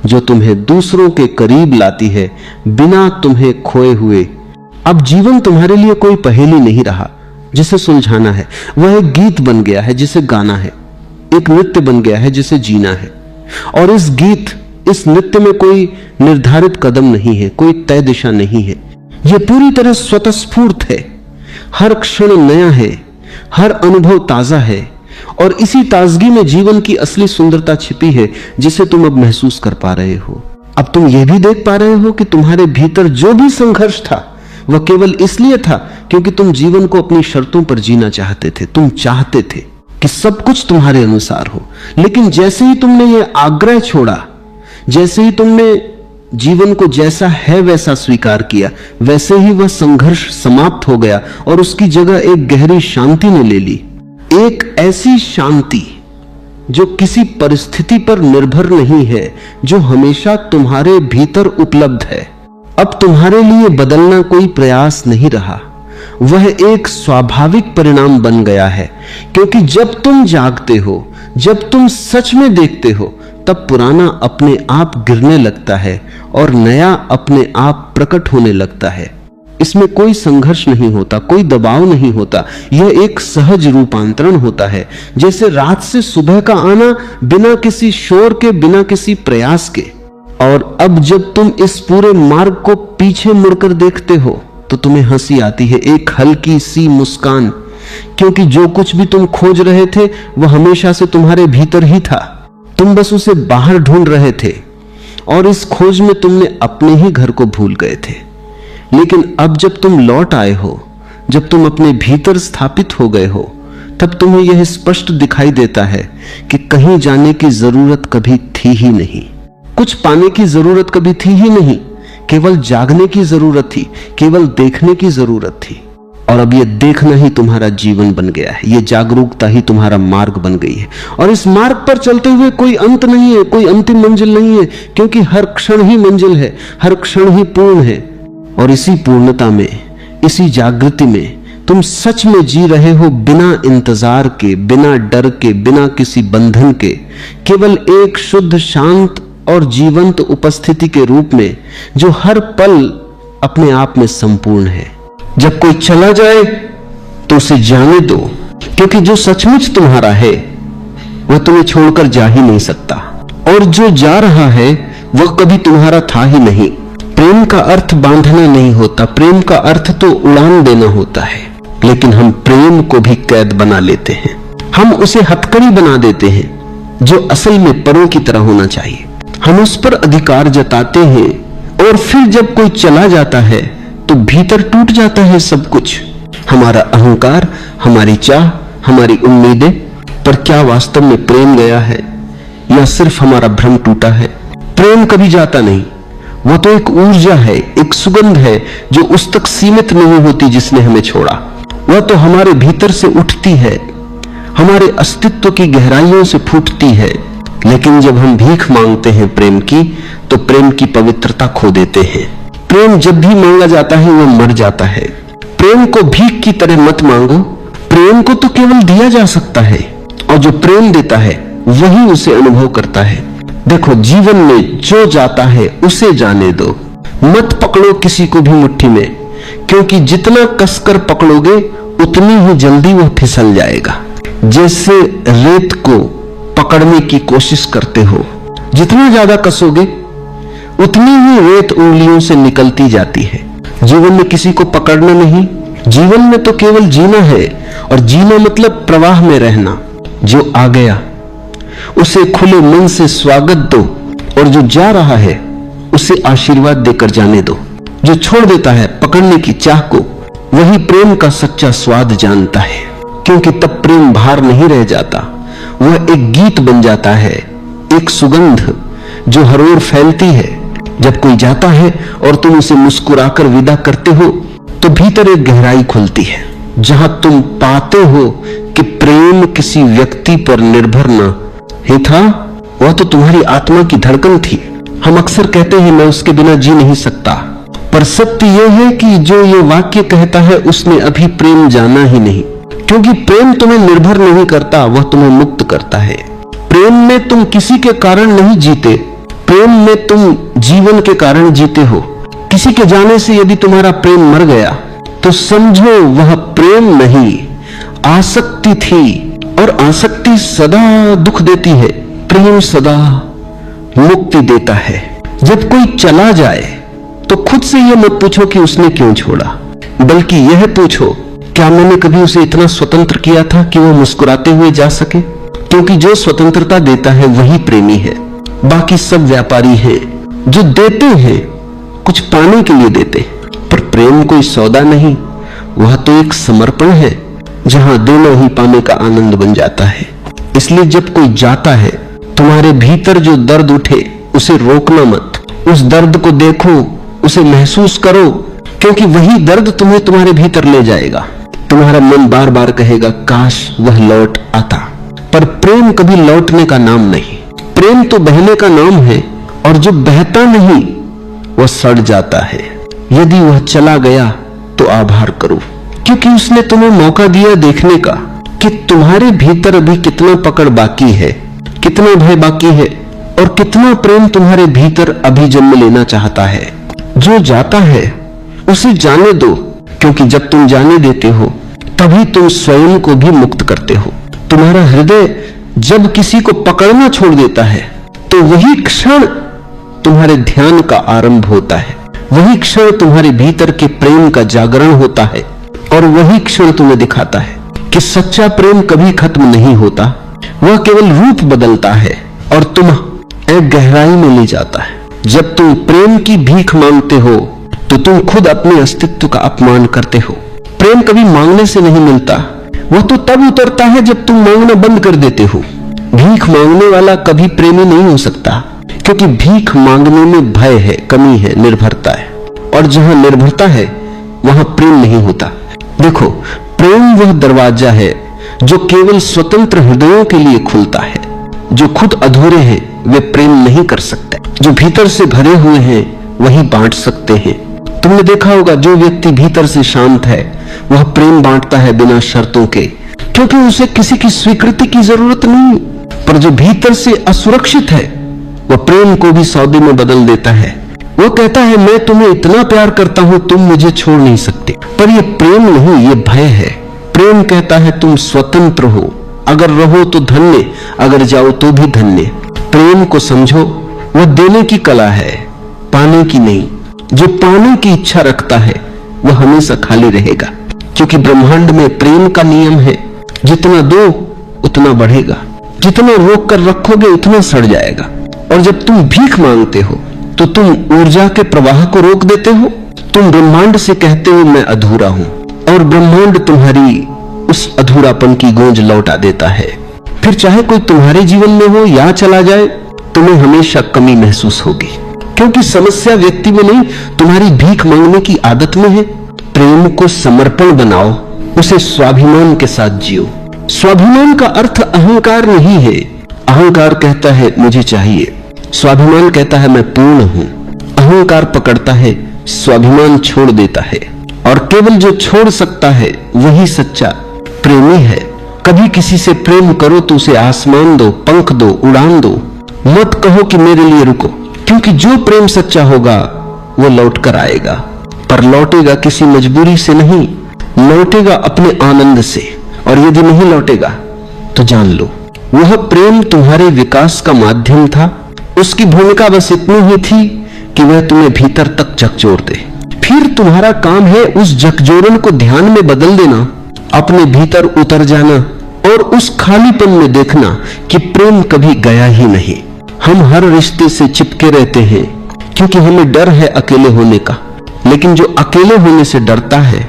जो तुम्हें दूसरों के करीब लाती है, बिना तुम्हें खोए हुए। अब जीवन तुम्हारे लिए कोई पहेली नहीं रहा जिसे सुलझाना है, वह एक गीत बन गया है जिसे गाना है, एक नृत्य बन गया है जिसे जीना है। और इस गीत, इस नृत्य में कोई निर्धारित कदम नहीं है, कोई तय दिशा नहीं है, यह पूरी तरह स्वतःस्फूर्त है। हर क्षण नया है, हर अनुभव ताजा है, और इसी ताजगी में जीवन की असली सुंदरता छिपी है, जिसे तुम अब महसूस कर पा रहे हो। अब तुम यह भी देख पा रहे हो कि तुम्हारे भीतर जो भी संघर्ष था वह केवल इसलिए था क्योंकि तुम जीवन को अपनी शर्तों पर जीना चाहते थे। तुम चाहते थे कि सब कुछ तुम्हारे अनुसार हो, लेकिन जैसे ही तुमने यह आग्रह छोड़ा, जैसे ही तुमने जीवन को जैसा है वैसा स्वीकार किया, वैसे ही वह संघर्ष समाप्त हो गया और उसकी जगह एक गहरी शांति ने ले ली। एक ऐसी शांति जो किसी परिस्थिति पर निर्भर नहीं है, जो हमेशा तुम्हारे भीतर उपलब्ध है। अब तुम्हारे लिए बदलना कोई प्रयास नहीं रहा, वह एक स्वाभाविक परिणाम बन गया है। क्योंकि जब तुम जागते हो, जब तुम सच में देखते हो, तब पुराना अपने आप गिरने लगता है और नया अपने आप प्रकट होने लगता है। इसमें कोई संघर्ष नहीं होता, कोई दबाव नहीं होता, यह एक सहज रूपांतरण होता है, जैसे रात से सुबह का आना बिना किसी शोर के, बिना किसी प्रयास के। और अब जब तुम इस पूरे मार्ग को पीछे मुड़कर देखते हो तो तुम्हें हंसी आती है, एक हल्की सी मुस्कान, क्योंकि जो कुछ भी तुम खोज रहे थे वह हमेशा से तुम्हारे भीतर ही था, तुम बस उसे बाहर ढूंढ रहे थे और इस खोज में तुमने अपने ही घर को भूल गए थे। लेकिन अब जब तुम लौट आए हो, जब तुम अपने भीतर स्थापित हो गए हो, तब तुम्हें यह स्पष्ट दिखाई देता है कि कहीं जाने की जरूरत कभी थी ही नहीं, कुछ पाने की जरूरत कभी थी ही नहीं, केवल जागने की जरूरत थी, केवल देखने की जरूरत थी। और अब यह देखना ही तुम्हारा जीवन बन गया है, यह जागरूकता ही तुम्हारा मार्ग बन गई है। और इस मार्ग पर चलते हुए कोई अंत नहीं है, कोई अंतिम मंजिल नहीं है, क्योंकि हर क्षण ही मंजिल है, हर क्षण ही पूर्ण है। और इसी पूर्णता में, इसी जागृति में तुम सच में जी रहे हो, बिना इंतजार के, बिना डर के, बिना किसी बंधन के, केवल एक शुद्ध, शांत और जीवंत उपस्थिति के रूप में, जो हर पल अपने आप में संपूर्ण है। जब कोई चला जाए तो उसे जाने दो, क्योंकि जो सचमुच तुम्हारा है वह तुम्हें छोड़कर जा ही नहीं सकता, और जो जा रहा है वह कभी तुम्हारा था ही नहीं। प्रेम का अर्थ बांधना नहीं होता, प्रेम का अर्थ तो उड़ान देना होता है। लेकिन हम प्रेम को भी कैद बना लेते हैं, हम उसे हथकड़ी बना देते हैं, जो असल में परों की तरह होना चाहिए। हम उस पर अधिकार जताते हैं, और फिर जब कोई चला जाता है तो भीतर टूट जाता है सब कुछ, हमारा अहंकार, हमारी चाह, हमारी उम्मीदें। पर क्या वास्तव में प्रेम गया है या सिर्फ हमारा भ्रम टूटा है? प्रेम कभी जाता नहीं, वह तो एक ऊर्जा है, एक सुगंध है, जो उस तक सीमित नहीं होती जिसने हमें छोड़ा। वह तो हमारे भीतर से उठती है, हमारे अस्तित्व की गहराइयों से फूटती है। लेकिन जब हम भीख मांगते हैं प्रेम की, तो प्रेम की पवित्रता खो देते हैं। प्रेम जब भी मांगा जाता है वह मर जाता है। प्रेम को भीख की तरह मत मांगो, प्रेम को तो केवल दिया जा सकता है, और जो प्रेम देता है वही उसे अनुभव करता है। देखो, जीवन में जो जाता है उसे जाने दो, मत पकड़ो किसी को भी मुट्ठी में, क्योंकि जितना कसकर पकड़ोगे उतनी ही जल्दी वह फिसल जाएगा। जैसे रेत को पकड़ने की कोशिश करते हो, जितना ज्यादा कसोगे उतनी ही रेत उंगलियों से निकलती जाती है। जीवन में किसी को पकड़ना नहीं, जीवन में तो केवल जीना है, और जीना मतलब प्रवाह में रहना। जो आ गया उसे खुले मन से स्वागत दो, और जो जा रहा है उसे आशीर्वाद देकर जाने दो। जो छोड़ देता है पकड़ने की चाह को, वही प्रेम का सच्चा स्वाद जानता है, क्योंकि तब प्रेम भार नहीं रह जाता, वह एक गीत बन जाता है, एक सुगंध जो हर ओर फैलती है। जब कोई जाता है और तुम उसे मुस्कुराकर विदा करते हो, तो भीतर एक गहराई खुलती है, जहां तुम पाते हो कि प्रेम किसी व्यक्ति पर निर्भर न ही था, वह तो तुम्हारी आत्मा की धड़कन थी। हम अक्सर कहते हैं मैं उसके बिना जी नहीं सकता, पर सत्य यह है कि जो ये वाक्य कहता है उसने अभी प्रेम जाना ही नहीं, क्योंकि प्रेम तुम्हें निर्भर नहीं करता, वह तुम्हें मुक्त करता है। प्रेम में तुम किसी के कारण नहीं जीते, प्रेम में तुम जीवन के कारण जीते हो। किसी के जाने से यदि तुम्हारा प्रेम मर गया तो समझो वह प्रेम नहीं, आसक्ति थी, और आसक्ति सदा दुख देती है, प्रेम सदा मुक्ति देता है। जब कोई चला जाए तो खुद से यह मत पूछो कि उसने क्यों छोड़ा, बल्कि यह पूछो क्या मैंने कभी उसे इतना स्वतंत्र किया था कि वह मुस्कुराते हुए जा सके? क्योंकि जो स्वतंत्रता देता है वही प्रेमी है, बाकी सब व्यापारी हैं जो देते हैं कुछ पाने के लिए देते। पर प्रेम कोई सौदा नहीं, वह तो एक समर्पण है, जहां देना ही पाने का आनंद बन जाता है। इसलिए जब कोई जाता है, तुम्हारे भीतर जो दर्द उठे उसे रोकना मत, उस दर्द को देखो, उसे महसूस करो, क्योंकि वही दर्द तुम्हें तुम्हारे भीतर ले जाएगा। तुम्हारा मन बार बार कहेगा काश वह लौट आता, पर प्रेम कभी लौटने का नाम नहीं। प्रेम तो बहने का नाम है, और जो बहता नहीं वह सड़ जाता है। यदि वह चला गया तो आभार करो, क्योंकि उसने तुम्हें मौका दिया देखने का कि तुम्हारे भीतर अभी कितना पकड़ बाकी है, कितना भय बाकी है, और कितना प्रेम तुम्हारे भीतर अभी जन्म लेना चाहता है। जो जाता है उसे जाने दो, क्योंकि जब तुम जाने देते हो तभी तुम स्वयं को भी मुक्त करते हो। तुम्हारा हृदय जब किसी को पकड़ना छोड़ देता है तो वही क्षण तुम्हारे ध्यान का आरंभ होता है, वही क्षण तुम्हारे भीतर के प्रेम का जागरण होता है, और वही क्षण तुम्हें दिखाता है कि सच्चा प्रेम कभी खत्म नहीं होता, वह केवल रूप बदलता है और तुम्हें एक गहराई में ले जाता है। जब तुम प्रेम की भीख मांगते हो तो तुम खुद अपने अस्तित्व का अपमान करते हो। प्रेम कभी मांगने से नहीं मिलता, वह तो तब उतरता है जब तुम मांगना बंद कर देते हो। भीख मांगने वाला कभी प्रेमी नहीं हो सकता, क्योंकि भीख मांगने में भय है, कमी है, निर्भरता है, और जहां निर्भरता है वहां प्रेम नहीं होता। देखो, प्रेम वह दरवाजा है जो केवल स्वतंत्र हृदयों के लिए खुलता है। जो खुद अधूरे हैं वे प्रेम नहीं कर सकते, जो भीतर से भरे हुए हैं वही बांट सकते हैं। तुमने देखा होगा, जो व्यक्ति भीतर से शांत है वह प्रेम बांटता है बिना शर्तों के, क्योंकि उसे किसी की स्वीकृति की जरूरत नहीं। पर जो भीतर से असुरक्षित है वह प्रेम को भी सौदे में बदल देता है। वो कहता है, मैं तुम्हें इतना प्यार करता हूं, तुम मुझे छोड़ नहीं सकते। पर यह प्रेम नहीं, यह भय है। प्रेम कहता है तुम स्वतंत्र हो, अगर रहो तो धन्य, अगर जाओ तो भी धन्य। प्रेम को समझो, वह देने की कला है, पाने की नहीं। जो पाने की इच्छा रखता है वह हमेशा खाली रहेगा, क्योंकि ब्रह्मांड में प्रेम का नियम है, जितना दो उतना बढ़ेगा, जितना रोक कर रखोगे उतना सड़ जाएगा। और जब तुम भीख मांगते हो तो तुम ऊर्जा के प्रवाह को रोक देते हो। तुम ब्रह्मांड से कहते हो मैं अधूरा हूं, और ब्रह्मांड तुम्हारी उस अधूरापन की गूंज लौटा देता है। फिर चाहे कोई तुम्हारे जीवन में हो या चला जाए, तुम्हें हमेशा कमी महसूस होगी, क्योंकि समस्या व्यक्ति में नहीं, तुम्हारी भीख मांगने की आदत में है। प्रेम को समर्पण बनाओ, उसे स्वाभिमान के साथ जियो। स्वाभिमान का अर्थ अहंकार नहीं है। अहंकार कहता है मुझे चाहिए, स्वाभिमान कहता है मैं पूर्ण हूं। अहंकार पकड़ता है, स्वाभिमान छोड़ देता है, और केवल जो छोड़ सकता है वही सच्चा प्रेमी है। कभी किसी से प्रेम करो तो उसे आसमान दो, पंख दो, उड़ान दो। मत कहो कि मेरे लिए रुको, क्योंकि जो प्रेम सच्चा होगा वो लौट कर आएगा, पर लौटेगा किसी मजबूरी से नहीं, लौटेगा अपने आनंद से। और यदि नहीं लौटेगा तो जान लो वह प्रेम तुम्हारे विकास का माध्यम था। उसकी भूमिका बस इतनी ही थी कि वह तुम्हें भीतर तक झकझोर दे। फिर तुम्हारा काम है उस झकझोरन को ध्यान में बदल देना, अपने भीतर उतर जाना और उस खालीपन में देखना कि प्रेम कभी गया ही नहीं। हम हर रिश्ते से चिपके रहते हैं क्योंकि हमें डर है अकेले होने का, लेकिन जो अकेले होने से डरता है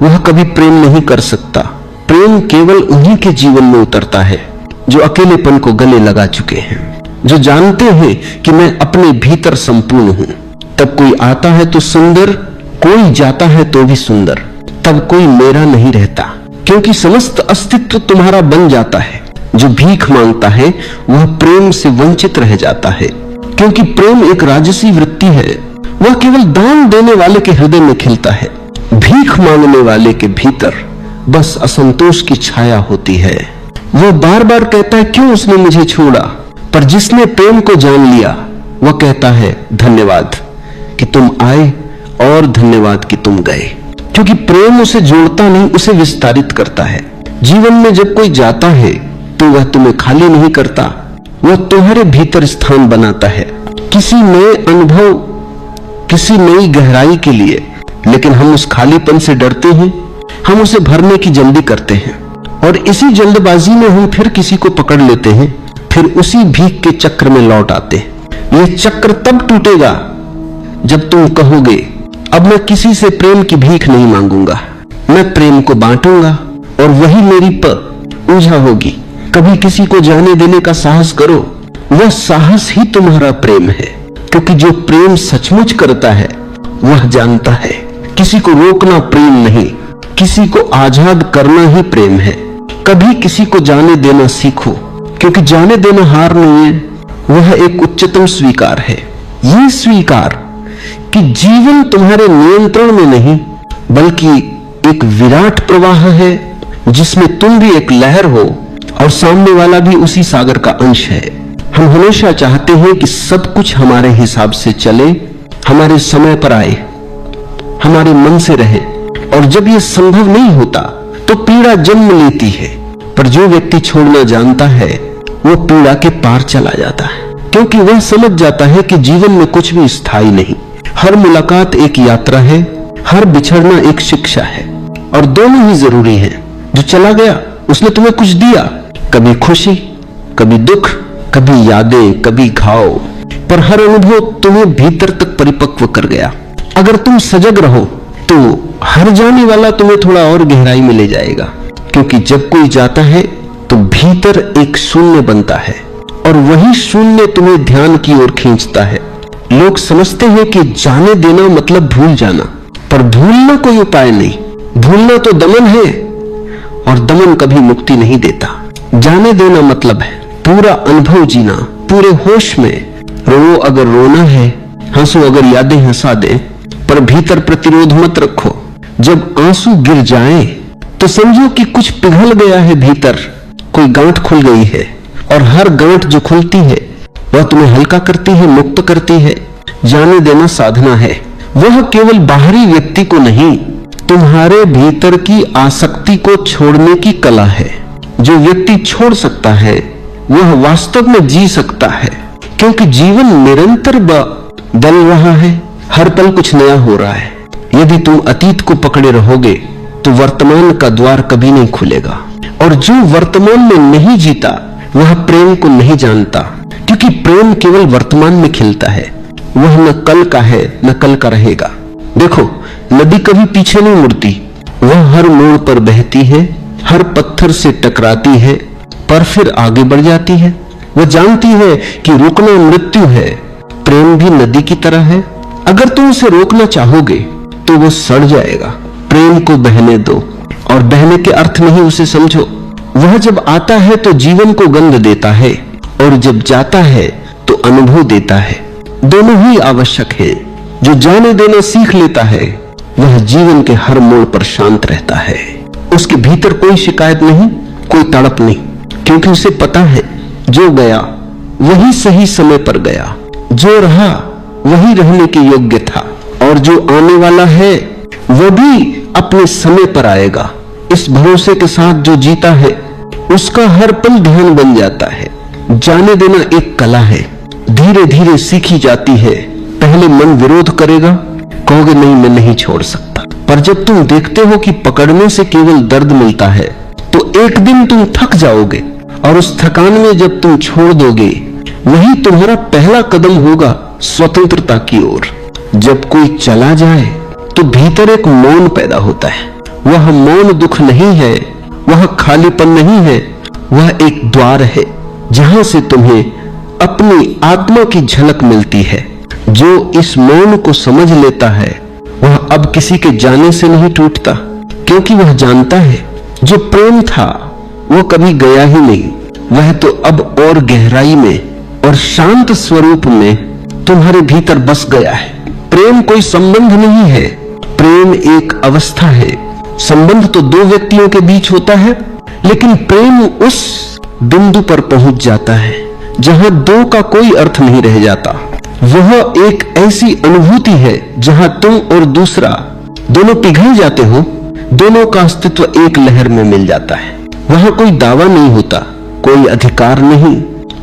वह कभी प्रेम नहीं कर सकता। प्रेम केवल उन्हीं के जीवन में उतरता है जो अकेलेपन को गले लगा चुके हैं, जो जानते हैं कि मैं अपने भीतर संपूर्ण हूं। तब कोई आता है तो सुंदर, कोई जाता है तो भी सुंदर। तब कोई मेरा नहीं रहता, क्योंकि समस्त अस्तित्व तुम्हारा बन जाता है। जो भीख मांगता है वह प्रेम से वंचित रह जाता है, क्योंकि प्रेम एक राजसी वृत्ति है। वह केवल दान देने वाले के हृदय में खिलता है। भीख मांगने वाले के भीतर बस असंतोष की छाया होती है। वह बार बार कहता है क्यों उसने मुझे छोड़ा, पर जिसने प्रेम को जान लिया वह कहता है धन्यवाद कि तुम आए और धन्यवाद कि तुम गए, क्योंकि प्रेम उसे जोड़ता नहीं, उसे विस्तारित करता है। जीवन में जब कोई जाता है तो वह तुम्हें खाली नहीं करता, वह तुम्हारे भीतर स्थान बनाता है किसी नए अनुभव, किसी नई गहराई के लिए। लेकिन हम उस खालीपन से डरते हैं, हम उसे भरने की जल्दी करते हैं, और इसी जल्दबाजी में हम फिर किसी को पकड़ लेते हैं, फिर उसी भीख के चक्र में लौट आते हैं। यह चक्र तब टूटेगा जब तुम कहोगे अब मैं किसी से प्रेम की भीख नहीं मांगूंगा, मैं प्रेम को बांटूंगा और वही मेरी पूजा होगी। कभी किसी को जाने देने का साहस करो, वह साहस ही तुम्हारा प्रेम है, क्योंकि जो प्रेम सचमुच करता है वह जानता है किसी को रोकना प्रेम नहीं, किसी को आजाद करना ही प्रेम है। कभी किसी को जाने देना सीखो, क्योंकि जाने देना हार नहीं है, वह एक उच्चतम स्वीकार है। यह स्वीकार कि जीवन तुम्हारे नियंत्रण में नहीं बल्कि एक विराट प्रवाह है, जिसमें तुम भी एक लहर हो और सामने वाला भी उसी सागर का अंश है। हम हमेशा चाहते हैं कि सब कुछ हमारे हिसाब से चले, हमारे समय पर आए, हमारे मन से रहे, और जब यह संभव नहीं होता तो पीड़ा जन्म लेती है। पर जो व्यक्ति छोड़ना जानता है वो पीड़ा के पार चला जाता है, क्योंकि वह समझ जाता है कि जीवन में कुछ भी स्थायी नहीं। हर मुलाकात एक यात्रा है, हर बिछड़ना एक शिक्षा है, और दोनों ही जरूरी है। जो चला गया उसने तुम्हें कुछ दिया, कभी खुशी, कभी दुख, कभी यादें, कभी घाव, पर हर अनुभव तुम्हें भीतर तक परिपक्व कर गया। अगर तुम सजग रहो तो हर जाने वाला तुम्हें थोड़ा और गहराई में ले जाएगा, क्योंकि जब कोई जाता है तो भीतर एक शून्य बनता है, और वही शून्य तुम्हें ध्यान की ओर खींचता है। लोग समझते हैं कि जाने देना मतलब भूल जाना, पर भूलना कोई उपाय नहीं। भूलना तो दमन है, और दमन कभी मुक्ति नहीं देता। जाने देना मतलब है पूरा अनुभव जीना, पूरे होश में। रो अगर रोना है, हंसो अगर यादें हंसा दे, पर भीतर प्रतिरोध मत रखो। जब आंसू गिर जाए तो समझो कि कुछ पिघल गया है भीतर, कोई गांठ खुल गई है, और हर गांठ जो खुलती है वह तुम्हें हल्का करती है, मुक्त करती है। जाने देना साधना है, वह केवल बाहरी व्यक्ति को नहीं, तुम्हारे भीतर की आसक्ति को छोड़ने की कला है। जो व्यक्ति छोड़ सकता है वह वास्तव में जी सकता है, क्योंकि जीवन निरंतर बदल रहा है, हर पल कुछ नया हो रहा है। यदि तुम अतीत को पकड़े रहोगे तो वर्तमान का द्वार कभी नहीं खुलेगा, और जो वर्तमान में नहीं जीता वह प्रेम को नहीं जानता, क्योंकि प्रेम केवल वर्तमान में खिलता है, वह न कल का है न कल का रहेगा। देखो, नदी कभी पीछे नहीं मुड़ती, वह हर मोड़ पर बहती है, हर पत्थर से टकराती है, पर फिर आगे बढ़ जाती है। वह जानती है कि रुकना मृत्यु है। प्रेम भी नदी की तरह है, अगर तुम उसे रोकना चाहोगे तो वो सड़ जाएगा। प्रेम को बहने दो, और बहने के अर्थ में ही उसे समझो। वह जब आता है तो जीवन को गंध देता है, और जब जाता है तो अनुभव देता है। दोनों ही आवश्यक है। जो जाने देना सीख लेता है वह जीवन के हर मोड़ पर शांत रहता है। उसके भीतर कोई शिकायत नहीं, कोई तड़प नहीं, क्योंकि उसे पता है जो गया वही सही समय पर गया, जो रहा वही रहने के योग्य था, और जो आने वाला है वह भी अपने समय पर आएगा। इस भरोसे के साथ जो जीता है उसका हर पल ध्यान बन जाता है। जाने देना एक कला है, धीरे धीरे सीखी जाती है। पहले मन विरोध करेगा, कहोगे नहीं मैं नहीं छोड़ सकता, पर जब तुम देखते हो कि पकड़ने से केवल दर्द मिलता है तो एक दिन तुम थक जाओगे, और उस थकान में जब तुम छोड़ दोगे वही तुम्हारा पहला कदम होगा स्वतंत्रता की ओर। जब कोई चला जाए तो भीतर एक मौन पैदा होता है। वह मौन दुख नहीं है, वह खालीपन नहीं है, वह एक द्वार है जहां से तुम्हें अपनी आत्मा की झलक मिलती है। जो इस मौन को समझ लेता है वह अब किसी के जाने से नहीं टूटता, क्योंकि वह जानता है जो प्रेम था वो कभी गया ही नहीं, वह तो अब और गहराई में और शांत स्वरूप में तुम्हारे भीतर बस गया है। प्रेम कोई संबंध नहीं है, प्रेम एक अवस्था है। संबंध तो दो व्यक्तियों के बीच होता है, लेकिन प्रेम उस बिंदु पर पहुंच जाता है जहां दो का कोई अर्थ नहीं रह जाता। वह एक ऐसी अनुभूति है जहां तुम और दूसरा दोनों पिघल जाते हो, दोनों का अस्तित्व एक लहर में मिल जाता है। वहां कोई दावा नहीं होता, कोई अधिकार नहीं,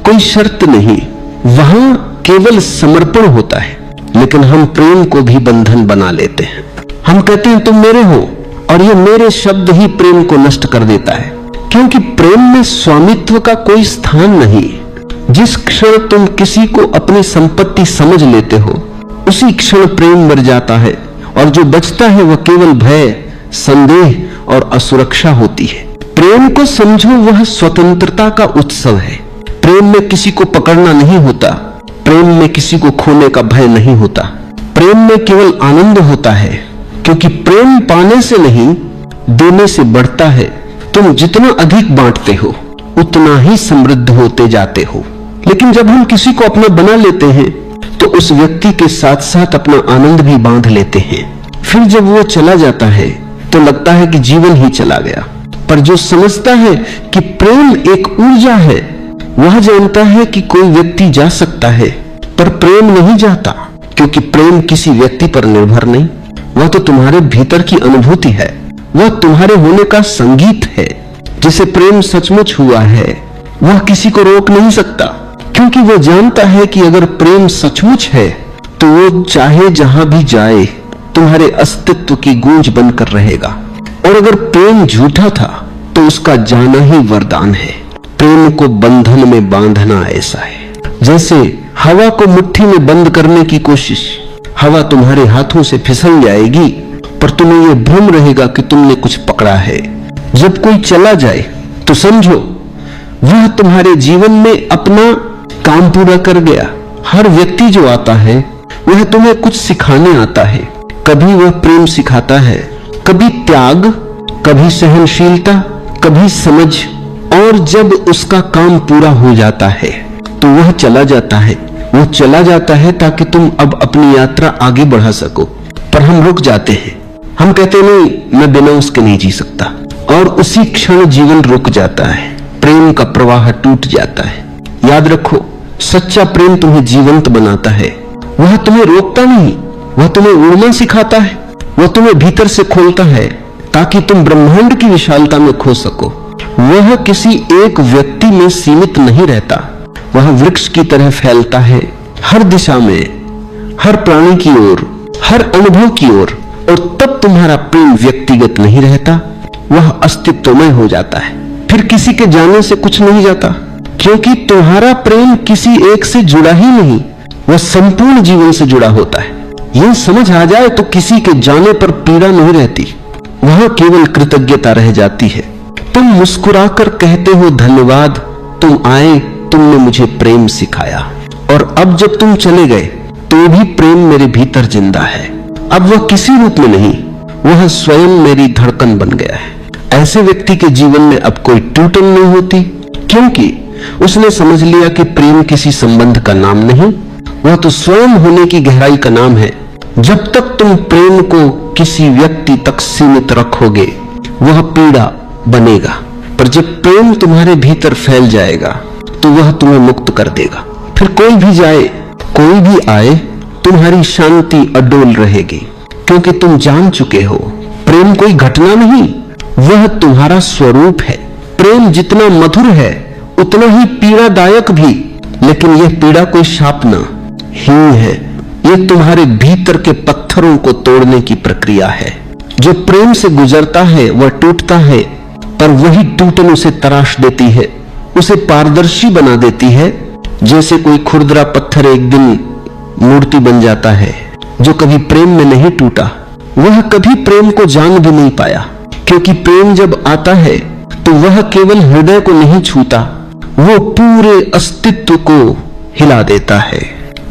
कोई शर्त नहीं, वहां केवल समर्पण होता है। लेकिन हम प्रेम को भी बंधन बना लेते हैं। हम कहते हैं तुम मेरे हो, और ये मेरे शब्द ही प्रेम को नष्ट कर देता है, क्योंकि प्रेम में स्वामित्व का कोई स्थान नहीं। जिस क्षण तुम किसी को अपनी संपत्ति समझ लेते हो उसी क्षण प्रेम मर जाता है, और जो बचता है वह केवल भय, संदेह और असुरक्षा होती है। प्रेम को समझो, वह स्वतंत्रता का उत्सव है। प्रेम में किसी को पकड़ना नहीं होता, प्रेम में किसी को खोने का भय नहीं होता, प्रेम में केवल आनंद होता है, क्योंकि प्रेम पाने से नहीं देने से बढ़ता है। तुम जितना अधिक बांटते हो उतना ही समृद्ध होते जाते हो। लेकिन जब हम किसी को अपना बना लेते हैं तो उस व्यक्ति के साथ साथ अपना आनंद भी बांध लेते हैं। फिर जब वो चला जाता है तो लगता है कि जीवन ही चला गया। पर जो समझता है कि प्रेम एक ऊर्जा है, वह जानता है कि कोई व्यक्ति जा सकता है, पर प्रेम नहीं जाता, क्योंकि प्रेम किसी व्यक्ति पर निर्भर नहीं, वह तो तुम्हारे भीतर की अनुभूति है, वह तुम्हारे होने का संगीत है। जिसे प्रेम सचमुच हुआ है वह किसी को रोक नहीं सकता, क्योंकि वह जानता है कि अगर प्रेम सचमुच है तो वो चाहे जहां भी जाए तुम्हारे अस्तित्व की गूंज बनकर रहेगा। और अगर प्रेम झूठा था तो उसका जाना ही वरदान है। प्रेम को बंधन में बांधना ऐसा है जैसे हवा को मुट्ठी में बंद करने की कोशिश। हवा तुम्हारे हाथों से फिसल जाएगी, पर तुम्हें यह भ्रम रहेगा कि तुमने कुछ पकड़ा है। जब कोई चला जाए तो समझो वह तुम्हारे जीवन में अपना काम पूरा कर गया। हर व्यक्ति जो आता है वह तुम्हें कुछ सिखाने आता है। कभी वह प्रेम सिखाता है, कभी त्याग, कभी सहनशीलता, कभी समझ। और जब उसका काम पूरा हो जाता है तो वह चला जाता है। वो चला जाता है ताकि तुम अब अपनी यात्रा आगे बढ़ा सको, पर हम रुक जाते हैं। हम कहते नहीं, मैं बिना उसके नहीं जी सकता, और उसी क्षण जीवन रुक जाता है। प्रेम का प्रवाह टूट जाता है। याद रखो, सच्चा प्रेम तुम्हें जीवंत बनाता है। वह तुम्हें रोकता नहीं, वह तुम्हें उड़ना सिखाता है, वह तुम्हें भीतर से खोलता है ताकि तुम ब्रह्मांड की विशालता में खो सको। वह किसी एक व्यक्ति में सीमित नहीं रहता, वह वृक्ष की तरह फैलता है हर दिशा में, हर प्राणी की ओर, हर अनुभव की ओर। और तब तुम्हारा प्रेम व्यक्तिगत नहीं रहता, वह अस्तित्वमय हो जाता है। फिर किसी के जाने से कुछ नहीं जाता, क्योंकि तुम्हारा प्रेम किसी एक से जुड़ा ही नहीं, वह संपूर्ण जीवन से जुड़ा होता है। यह समझ आ जाए तो किसी के जाने पर पीड़ा नहीं रहती, वहां केवल कृतज्ञता रह जाती है। तुम मुस्कुराकर कहते हो, धन्यवाद, तुम आए, तुमने मुझे प्रेम सिखाया। और अब जब तुम चले गए तो भी प्रेम मेरे भीतर जिंदा है। अब वह किसी रूप में नहीं, वह स्वयं मेरी धड़कन बन गया है। ऐसे व्यक्ति के जीवन में अब कोई टूटन नहीं होती, क्योंकि उसने समझ लिया कि प्रेम किसी संबंध का नाम नहीं, वह तो स्वयं होने की गहराई का नाम है। जब तक तुम प्रेम को किसी व्यक्ति तक सीमित रखोगे वह पीड़ा बनेगा, पर जब प्रेम तुम्हारे भीतर फैल जाएगा तो वह तुम्हें मुक्त कर देगा। फिर कोई भी जाए, कोई भी आए, तुम्हारी शांति अडोल रहेगी, क्योंकि तुम जान चुके हो प्रेम कोई घटना नहीं, वह तुम्हारा स्वरूप है। प्रेम जितना मधुर है उतना ही पीड़ादायक भी, लेकिन यह पीड़ा कोई शाप न ही है, यह तुम्हारे भीतर के पत्थरों को तोड़ने की प्रक्रिया है। जो प्रेम से गुजरता है वह टूटता है, पर वही टूटन उसे तराश देती है, उसे पारदर्शी बना देती है। जैसे कोई खुरदरा पत्थर एक दिन मूर्ति बन जाता है। जो कभी प्रेम में नहीं टूटा वह कभी प्रेम को जान भी नहीं पाया, क्योंकि प्रेम जब आता है तो वह केवल हृदय को नहीं छूता, वो पूरे अस्तित्व को हिला देता है।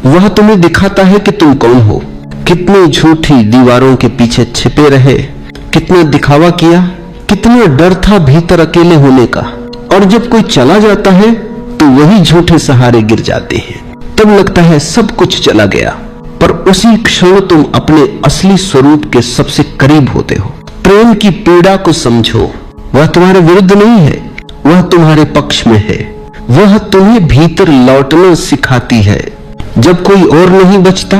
वह तुम्हें दिखाता है कि तुम कौन हो। कितनी झूठी दीवारों के पीछे छिपे रहे, कितना दिखावा किया, कितना डर था भीतर अकेले होने का। और जब कोई चला जाता है तो वही झूठे सहारे गिर जाते हैं। तब लगता है सब कुछ चला गया, पर उसी क्षण तुम अपने असली स्वरूप के सबसे करीब होते हो। प्रेम की पीड़ा को समझो, वह तुम्हारे विरुद्ध नहीं है, वह तुम्हारे पक्ष में है। वह तुम्हें भीतर लौटना सिखाती है। जब कोई और नहीं बचता,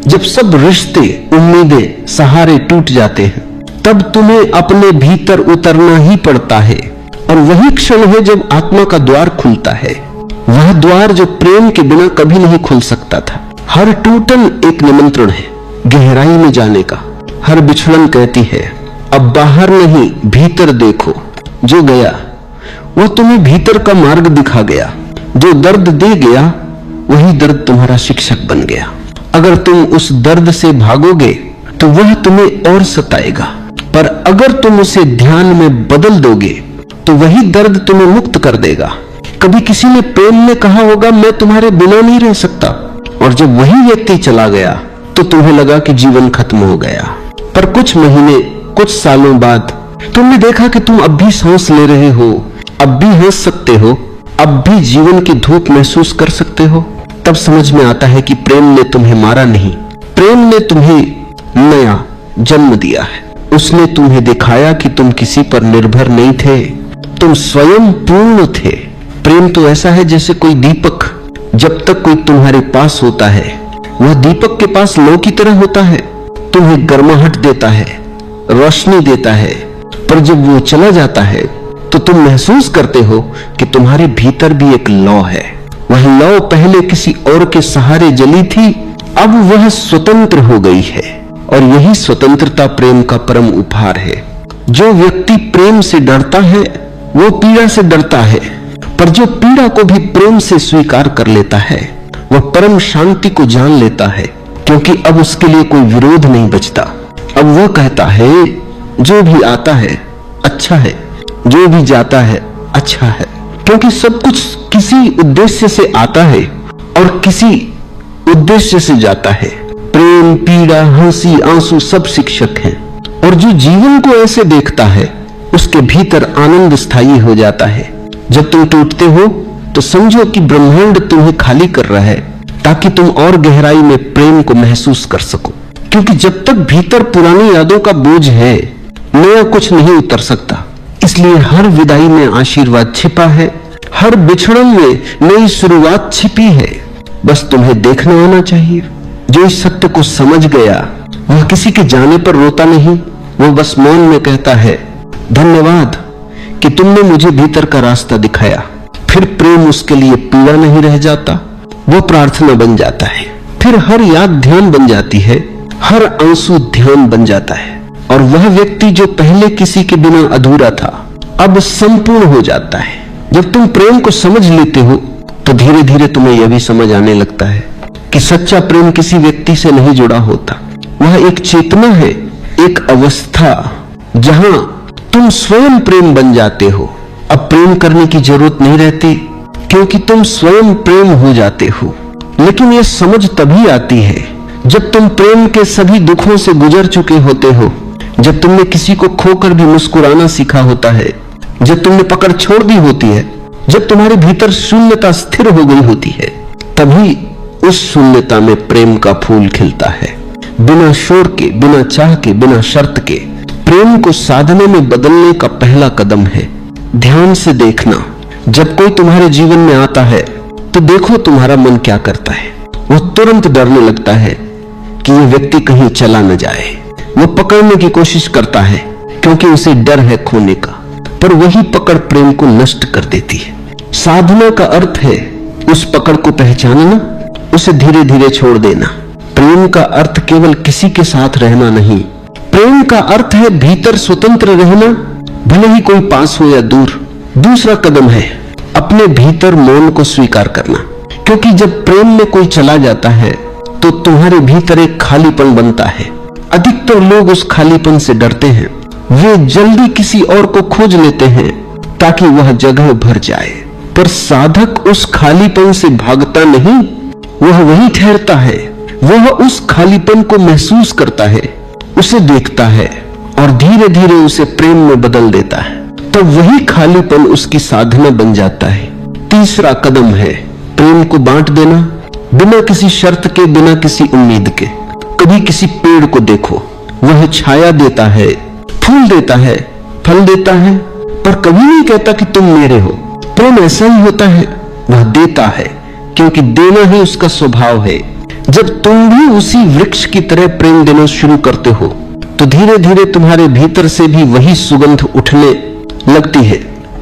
जब सब रिश्ते, उम्मीदें, सहारे टूट जाते हैं, तब तुम्हें अपने भीतर उतरना ही पड़ता है। और वही क्षण है जब आत्मा का द्वार खुलता है, वह द्वार जो प्रेम के बिना कभी नहीं खुल सकता था। हर टूटन एक निमंत्रण है गहराई में जाने का। हर बिछड़न कहती है, अब बाहर नहीं भीतर देखो। जो गया वो तुम्हें भीतर का मार्ग दिखा गया। जो दर्द दे गया वही दर्द तुम्हारा शिक्षक बन गया। अगर तुम उस दर्द से भागोगे तो वह तुम्हें और सताएगा, पर अगर तुम उसे ध्यान में बदल दोगे तो वही दर्द तुम्हें मुक्त कर देगा। कभी किसी ने प्रेम में कहा होगा, मैं तुम्हारे बिना नहीं रह सकता, और जब वही व्यक्ति चला गया तो तुम्हें लगा कि जीवन खत्म हो गया। पर कुछ महीने, कुछ सालों बाद तुमने देखा कि तुम अब भी सांस ले रहे हो, अब भी हंस सकते हो, अब भी जीवन की धूप महसूस कर सकते हो। तब समझ में आता है कि प्रेम ने तुम्हें मारा नहीं, प्रेम ने तुम्हें नया जन्म दिया है। उसने तुम्हें दिखाया कि तुम किसी पर निर्भर नहीं थे, तुम स्वयं पूर्ण थे। प्रेम तो ऐसा है जैसे कोई दीपक जब तक कोई तुम्हारे पास होता है वह दीपक के पास लौ की तरह होता है, तुम्हें गर्माहट देता है, रोशनी देता है। पर जब वो चला जाता है तो तुम महसूस करते हो कि तुम्हारे भीतर भी एक लौ है। वह लौ पहले किसी और के सहारे जली थी, अब वह स्वतंत्र हो गई है। और यही स्वतंत्रता प्रेम का परम उपहार है। जो व्यक्ति प्रेम से डरता है वो पीड़ा से डरता है, पर जो पीड़ा को भी प्रेम से स्वीकार कर लेता है वह परम शांति को जान लेता है, क्योंकि अब उसके लिए कोई विरोध नहीं बचता। अब वह कहता है जो भी आता है अच्छा है, जो भी जाता है अच्छा है, क्योंकि सब कुछ किसी उद्देश्य से आता है और किसी उद्देश्य से जाता है। प्रेम, पीड़ा, हंसी, आंसू सब शिक्षक हैं। और जो जीवन को ऐसे देखता है उसके भीतर आनंद स्थायी हो जाता है। जब तुम टूटते हो तो समझो कि ब्रह्मांड तुम्हें खाली कर रहा है ताकि तुम और गहराई में प्रेम को महसूस कर सको। क्योंकि जब तक भीतर पुरानी यादों का बोझ है नया कुछ नहीं उतर सकता। इसलिए हर विदाई में आशीर्वाद छिपा है, हर बिछड़न में नई शुरुआत छिपी है। बस तुम्हें देखना आना चाहिए। जो इस सत्य को समझ गया वह किसी के जाने पर रोता नहीं, वो बस मौन में कहता है धन्यवाद कि तुमने मुझे भीतर का रास्ता दिखाया। फिर प्रेम उसके लिए पीड़ा नहीं रह जाता, वो प्रार्थना बन जाता है। फिर हर याद ध्यान बन जाती है, हर आंसू ध्यान बन जाता है। और वह व्यक्ति जो पहले किसी के बिना अधूरा था अब संपूर्ण हो जाता है। जब तुम प्रेम को समझ लेते हो तो धीरे धीरे तुम्हें यह भी समझ आने लगता है कि सच्चा प्रेम किसी व्यक्ति से नहीं जुड़ा होता। वह एक चेतना है, एक अवस्था जहां तुम स्वयं प्रेम बन जाते हो। अब प्रेम करने की जरूरत नहीं रहती क्योंकि तुम स्वयं प्रेम हो जाते हो। लेकिन यह समझ तभी आती है जब तुम प्रेम के सभी दुखों से गुजर चुके होते हो, जब तुमने किसी को खोकर भी मुस्कुराना सीखा होता है, जब तुमने पकड़ छोड़ दी होती है, जब तुम्हारे भीतर शून्यता स्थिर हो गई होती है, तभी उस शून्यता में प्रेम का फूल खिलता है। बिना शोर के, बिना चाह के, बिना शर्त के प्रेम को साधने में बदलने का पहला कदम है ध्यान से देखना। जब कोई तुम्हारे जीवन में आता है तो देखो तुम्हारा मन क्या करता है। वो तुरंत डरने लगता है कि ये व्यक्ति कहीं चला न जाए। वो पकड़ने की कोशिश करता है क्योंकि उसे डर है खोने का, पर वही पकड़ प्रेम को नष्ट कर देती है। साधना का अर्थ है उस पकड़ को पहचानना, उसे धीरे धीरे छोड़ देना। प्रेम का अर्थ केवल किसी के साथ रहना नहीं, प्रेम का अर्थ है भीतर स्वतंत्र रहना, भले ही कोई पास हो या दूर। दूसरा कदम है अपने भीतर मौन को स्वीकार करना, क्योंकि जब प्रेम में कोई चला जाता है तो तुम्हारे भीतर एक खालीपन बनता है। अधिकतर लोग उस खालीपन से डरते हैं, वे जल्दी किसी और को खोज लेते हैं ताकि वह जगह भर जाए। पर साधक उस खालीपन से भागता नहीं, वह वहीं ठहरता है। वह उस खालीपन को महसूस करता है, उसे देखता है और धीरे धीरे उसे प्रेम में बदल देता है। तो वही खालीपन उसकी साधना बन जाता है। तीसरा कदम है प्रेम को बांट देना, बिना किसी शर्त के, बिना किसी उम्मीद के। कभी किसी पेड़ को देखो, वह छाया देता है, फूल देता है, फल देता है, पर कभी नहीं कहता कि तुम मेरे हो। प्रेम ऐसा ही होता है, वह देता है क्योंकि देना ही उसका स्वभाव है। जब तुम भी उसी वृक्ष की तरह प्रेम देना शुरू करते हो तो धीरे धीरे तुम्हारे भीतर से भी वही सुगंध उठने लगती है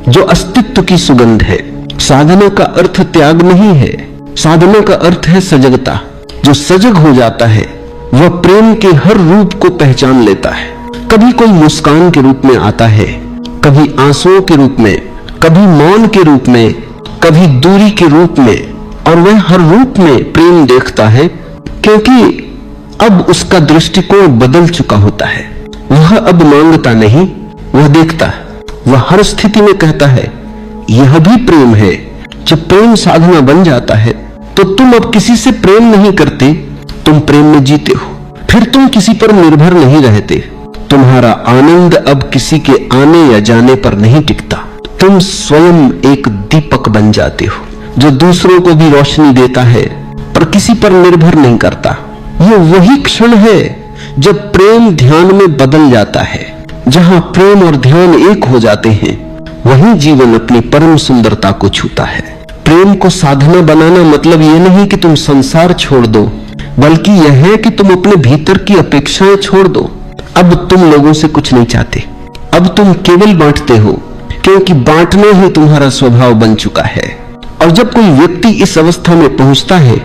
जो अस्तित्व की सुगंध है। साधना का अर्थ त्याग नहीं है, साधना का अर्थ है सजगता। जो सजग हो जाता है वह प्रेम के हर रूप को पहचान लेता है। कभी कोई मुस्कान के रूप में आता है, कभी आंसुओं के रूप में, कभी मौन के रूप में, कभी दूरी के रूप में, और वह हर रूप में प्रेम देखता है क्योंकि अब उसका दृष्टिकोण बदल चुका होता है। वह अब मांगता नहीं, वह देखता है। वह हर स्थिति में कहता है यह भी प्रेम है। जब प्रेम साधना बन जाता है तो तुम अब किसी से प्रेम नहीं करते, तुम प्रेम में जीते हो। फिर तुम किसी पर निर्भर नहीं रहते। तुम्हारा आनंद अब किसी के आने या जाने पर नहीं टिकता। तुम स्वयं एक दीपक बन जाते हो जो दूसरों को भी रोशनी देता है पर किसी पर निर्भर नहीं करता। ये वही क्षण है जब प्रेम ध्यान में बदल जाता है। जहां प्रेम और ध्यान एक हो जाते हैं वही जीवन अपनी परम सुंदरता को छूता है। प्रेम को साधना बनाना मतलब यह नहीं कि तुम संसार छोड़ दो, बल्कि यह है कि तुम अपने भीतर की अपेक्षाएं छोड़ दो। अब तुम लोगों से कुछ नहीं चाहते, अब तुम केवल बांटते हो, क्योंकि बांटना ही तुम्हारा स्वभाव बन चुका है। और जब कोई व्यक्ति इस अवस्था में पहुंचता है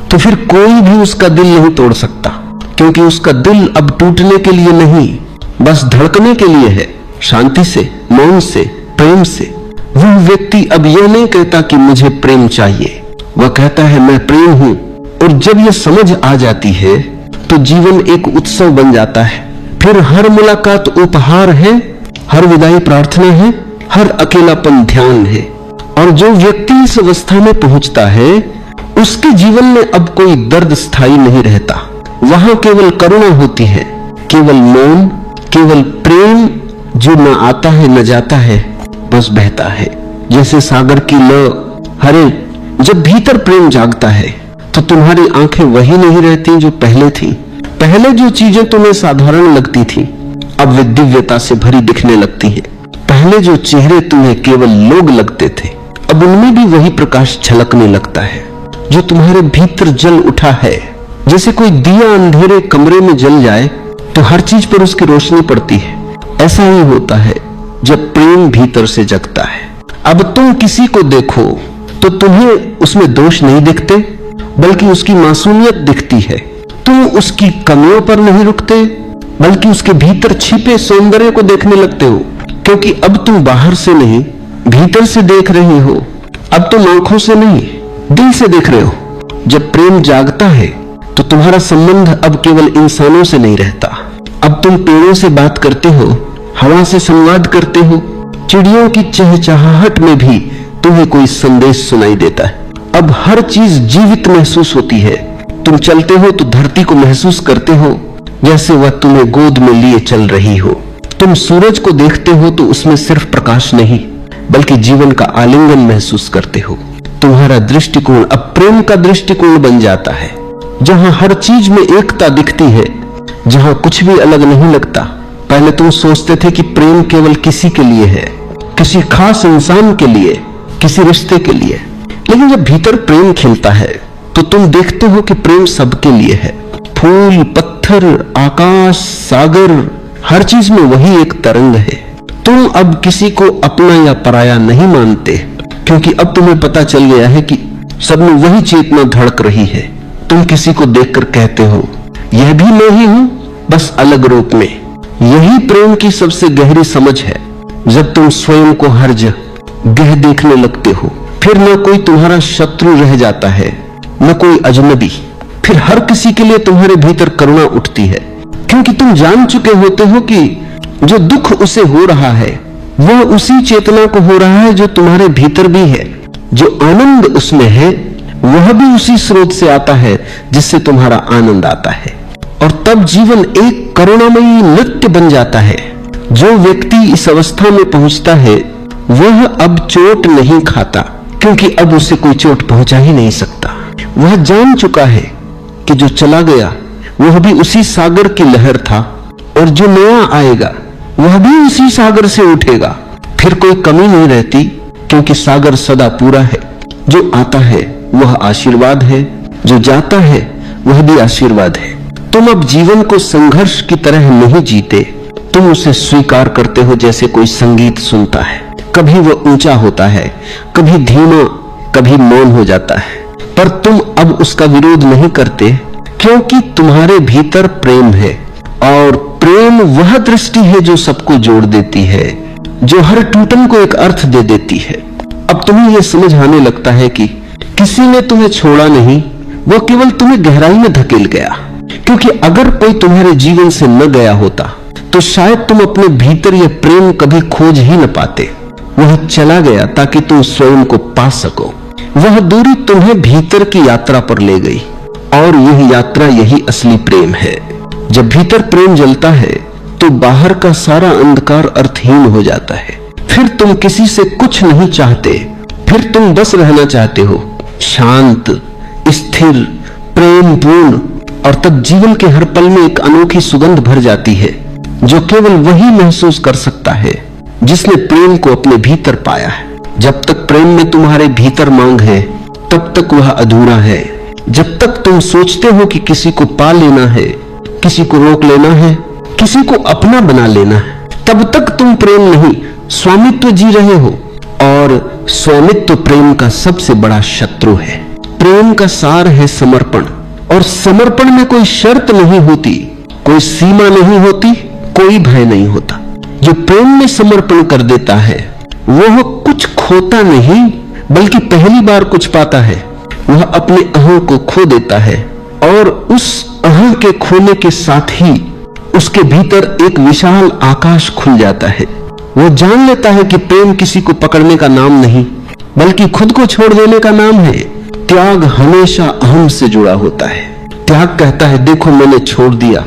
तो फिर कोई भी उसका दिल नहीं तोड़ सकता, क्योंकि उसका दिल अब टूटने के लिए नहीं, बस धड़कने के लिए है, शांति से, मौन से, प्रेम से। वह व्यक्ति अब यह नहीं कहता कि मुझे प्रेम चाहिए, वह कहता है मैं प्रेम हूं। और जब यह समझ आ जाती है तो जीवन एक उत्सव बन जाता है। फिर हर मुलाकात उपहार है, हर विदाई प्रार्थना है, हर अकेलापन ध्यान है। और जो व्यक्ति इस अवस्था में पहुंचता है उसके जीवन में अब कोई दर्द स्थायी नहीं रहता। वहां केवल करुणा होती है, केवल मौन, केवल प्रेम जो न आता है न जाता है, बस बहता है जैसे सागर की लहरें। जब भीतर प्रेम जागता है तो तुम्हारी आंखें वही नहीं रहती जो पहले थी। पहले जो चीजें तुम्हें साधारण लगती थी अब वे दिव्यता से भरी दिखने लगती हैं। पहले जो चेहरे तुम्हें केवल लोग लगते थे अब उनमें भी वही प्रकाश झलकने लगता है जो तुम्हारे भीतर जल उठा है। जैसे कोई दिया अंधेरे कमरे में जल जाए तो हर चीज पर उसकी रोशनी पड़ती है, ऐसा ही होता है जब प्रेम भीतर से जगता है। अब तुम किसी को देखो तो तुम्हें उसमें दोष नहीं दिखते, बल्कि उसकी मासूमियत दिखती है। तुम उसकी कमियों पर नहीं रुकते, बल्कि उसके भीतर छिपे सौंदर्य को देखने लगते हो, क्योंकि अब तुम बाहर से नहीं भीतर से देख रहे हो। अब तुम आंखों से नहीं दिल से देख रहे हो। जब प्रेम जागता है तो तुम्हारा संबंध अब केवल इंसानों से नहीं रहता। अब तुम पेड़ों से बात करते हो, हवा से संवाद करते हो, चिड़ियों की चहचहाहट में भी तुम्हें कोई संदेश सुनाई देता है। अब हर चीज जीवित महसूस होती है। तुम चलते हो तो धरती को महसूस करते हो जैसे वह तुम्हें गोद में लिए चल रही हो। तुम सूरज को देखते हो तो उसमें सिर्फ प्रकाश नहीं बल्कि जीवन का आलिंगन महसूस करते हो। तुम्हारा दृष्टिकोण अब प्रेम का दृष्टिकोण बन जाता है, जहां हर चीज में एकता दिखती है, जहां कुछ भी अलग नहीं लगता। पहले तुम सोचते थे कि प्रेम केवल किसी के लिए है, किसी खास इंसान के लिए, किसी रिश्ते के लिए। लेकिन जब भीतर प्रेम खिलता है तो तुम देखते हो कि प्रेम सबके लिए है। फूल, पत्थर, आकाश, सागर, हर चीज में वही एक तरंग है। तुम अब किसी को अपना या पराया नहीं मानते, क्योंकि अब तुम्हें पता चल गया है कि सब में वही चेतना धड़क रही है। तुम किसी को देखकर कहते हो यह भी मैं ही हूं, बस अलग रूप में। यही प्रेम की सबसे गहरी समझ है। जब तुम स्वयं को हर जगह देखने लगते हो, फिर न कोई तुम्हारा शत्रु रह जाता है, न कोई अजनबी। फिर हर किसी के लिए तुम्हारे भीतर करुणा उठती है, क्योंकि तुम जान चुके होते हो कि जो दुख उसे हो रहा है वह उसी चेतना को हो रहा है जो तुम्हारे भीतर भी है। जो आनंद उसमें है वह भी उसी स्रोत से आता है जिससे तुम्हारा आनंद आता है। और तब जीवन एक करुणामयी नृत्य बन जाता है। जो व्यक्ति इस अवस्था में पहुंचता है वह अब चोट नहीं खाता, क्योंकि अब उसे कोई चोट पहुंचा ही नहीं सकता। वह जान चुका है कि जो चला गया वह भी उसी सागर की लहर था, और जो नया आएगा वह भी उसी सागर से उठेगा। फिर कोई कमी नहीं रहती, क्योंकि सागर सदा पूरा है। जो आता है वह आशीर्वाद है, जो जाता है वह भी आशीर्वाद है। तुम अब जीवन को संघर्ष की तरह नहीं जीते, तुम उसे स्वीकार करते हो जैसे कोई संगीत सुनता है। कभी वह ऊंचा होता है, कभी धीमा, कभी मौन हो जाता है, पर तुम अब उसका विरोध नहीं करते, क्योंकि तुम्हारे भीतर प्रेम है। और प्रेम वह दृष्टि है जो सबको जोड़ देती है, जो हर टूटन को एक अर्थ दे देती है। अब तुम्हें यह समझ आने लगता है कि किसी ने तुम्हें छोड़ा नहीं, वो केवल तुम्हें गहराई में धकेल गया। क्योंकि अगर कोई तुम्हारे जीवन से न गया होता तो शायद तुम अपने भीतर यह प्रेम कभी खोज ही न पाते। वह चला गया ताकि तुम स्वयं को पा सको। वह दूरी तुम्हें भीतर की यात्रा पर ले गई, और यह यात्रा यही असली प्रेम है। जब भीतर प्रेम जलता है तो बाहर का सारा अंधकार अर्थहीन हो जाता है। फिर तुम किसी से कुछ नहीं चाहते, फिर तुम बस रहना चाहते हो, शांत, स्थिर, प्रेमपूर्ण। और तब जीवन के हर पल में एक अनोखी सुगंध भर जाती है जो केवल वही महसूस कर सकता है जिसने प्रेम को अपने भीतर पाया है। जब तक प्रेम में तुम्हारे भीतर मांग है तब तक वह अधूरा है। जब तक तुम सोचते हो कि किसी को पा लेना है, किसी को रोक लेना है, किसी को अपना बना लेना है, तब तक तुम प्रेम नहीं, स्वामित्व जी रहे हो। और स्वामित्व प्रेम का सबसे बड़ा शत्रु है। प्रेम का सार है समर्पण, और समर्पण में कोई शर्त नहीं होती, कोई सीमा नहीं होती, कोई भय नहीं होता। जो प्रेम में समर्पण कर देता है वह कुछ खोता नहीं बल्कि पहली बार कुछ पाता है। वह अपने अहं को खो देता है और उस अहं के खोने के साथ ही उसके भीतर एक विशाल आकाश खुल जाता है। वो जान लेता है कि प्रेम किसी को पकड़ने का नाम नहीं बल्कि खुद को छोड़ देने का नाम है। त्याग हमेशा अहम से जुड़ा होता है। त्याग कहता है देखो मैंने छोड़ दिया।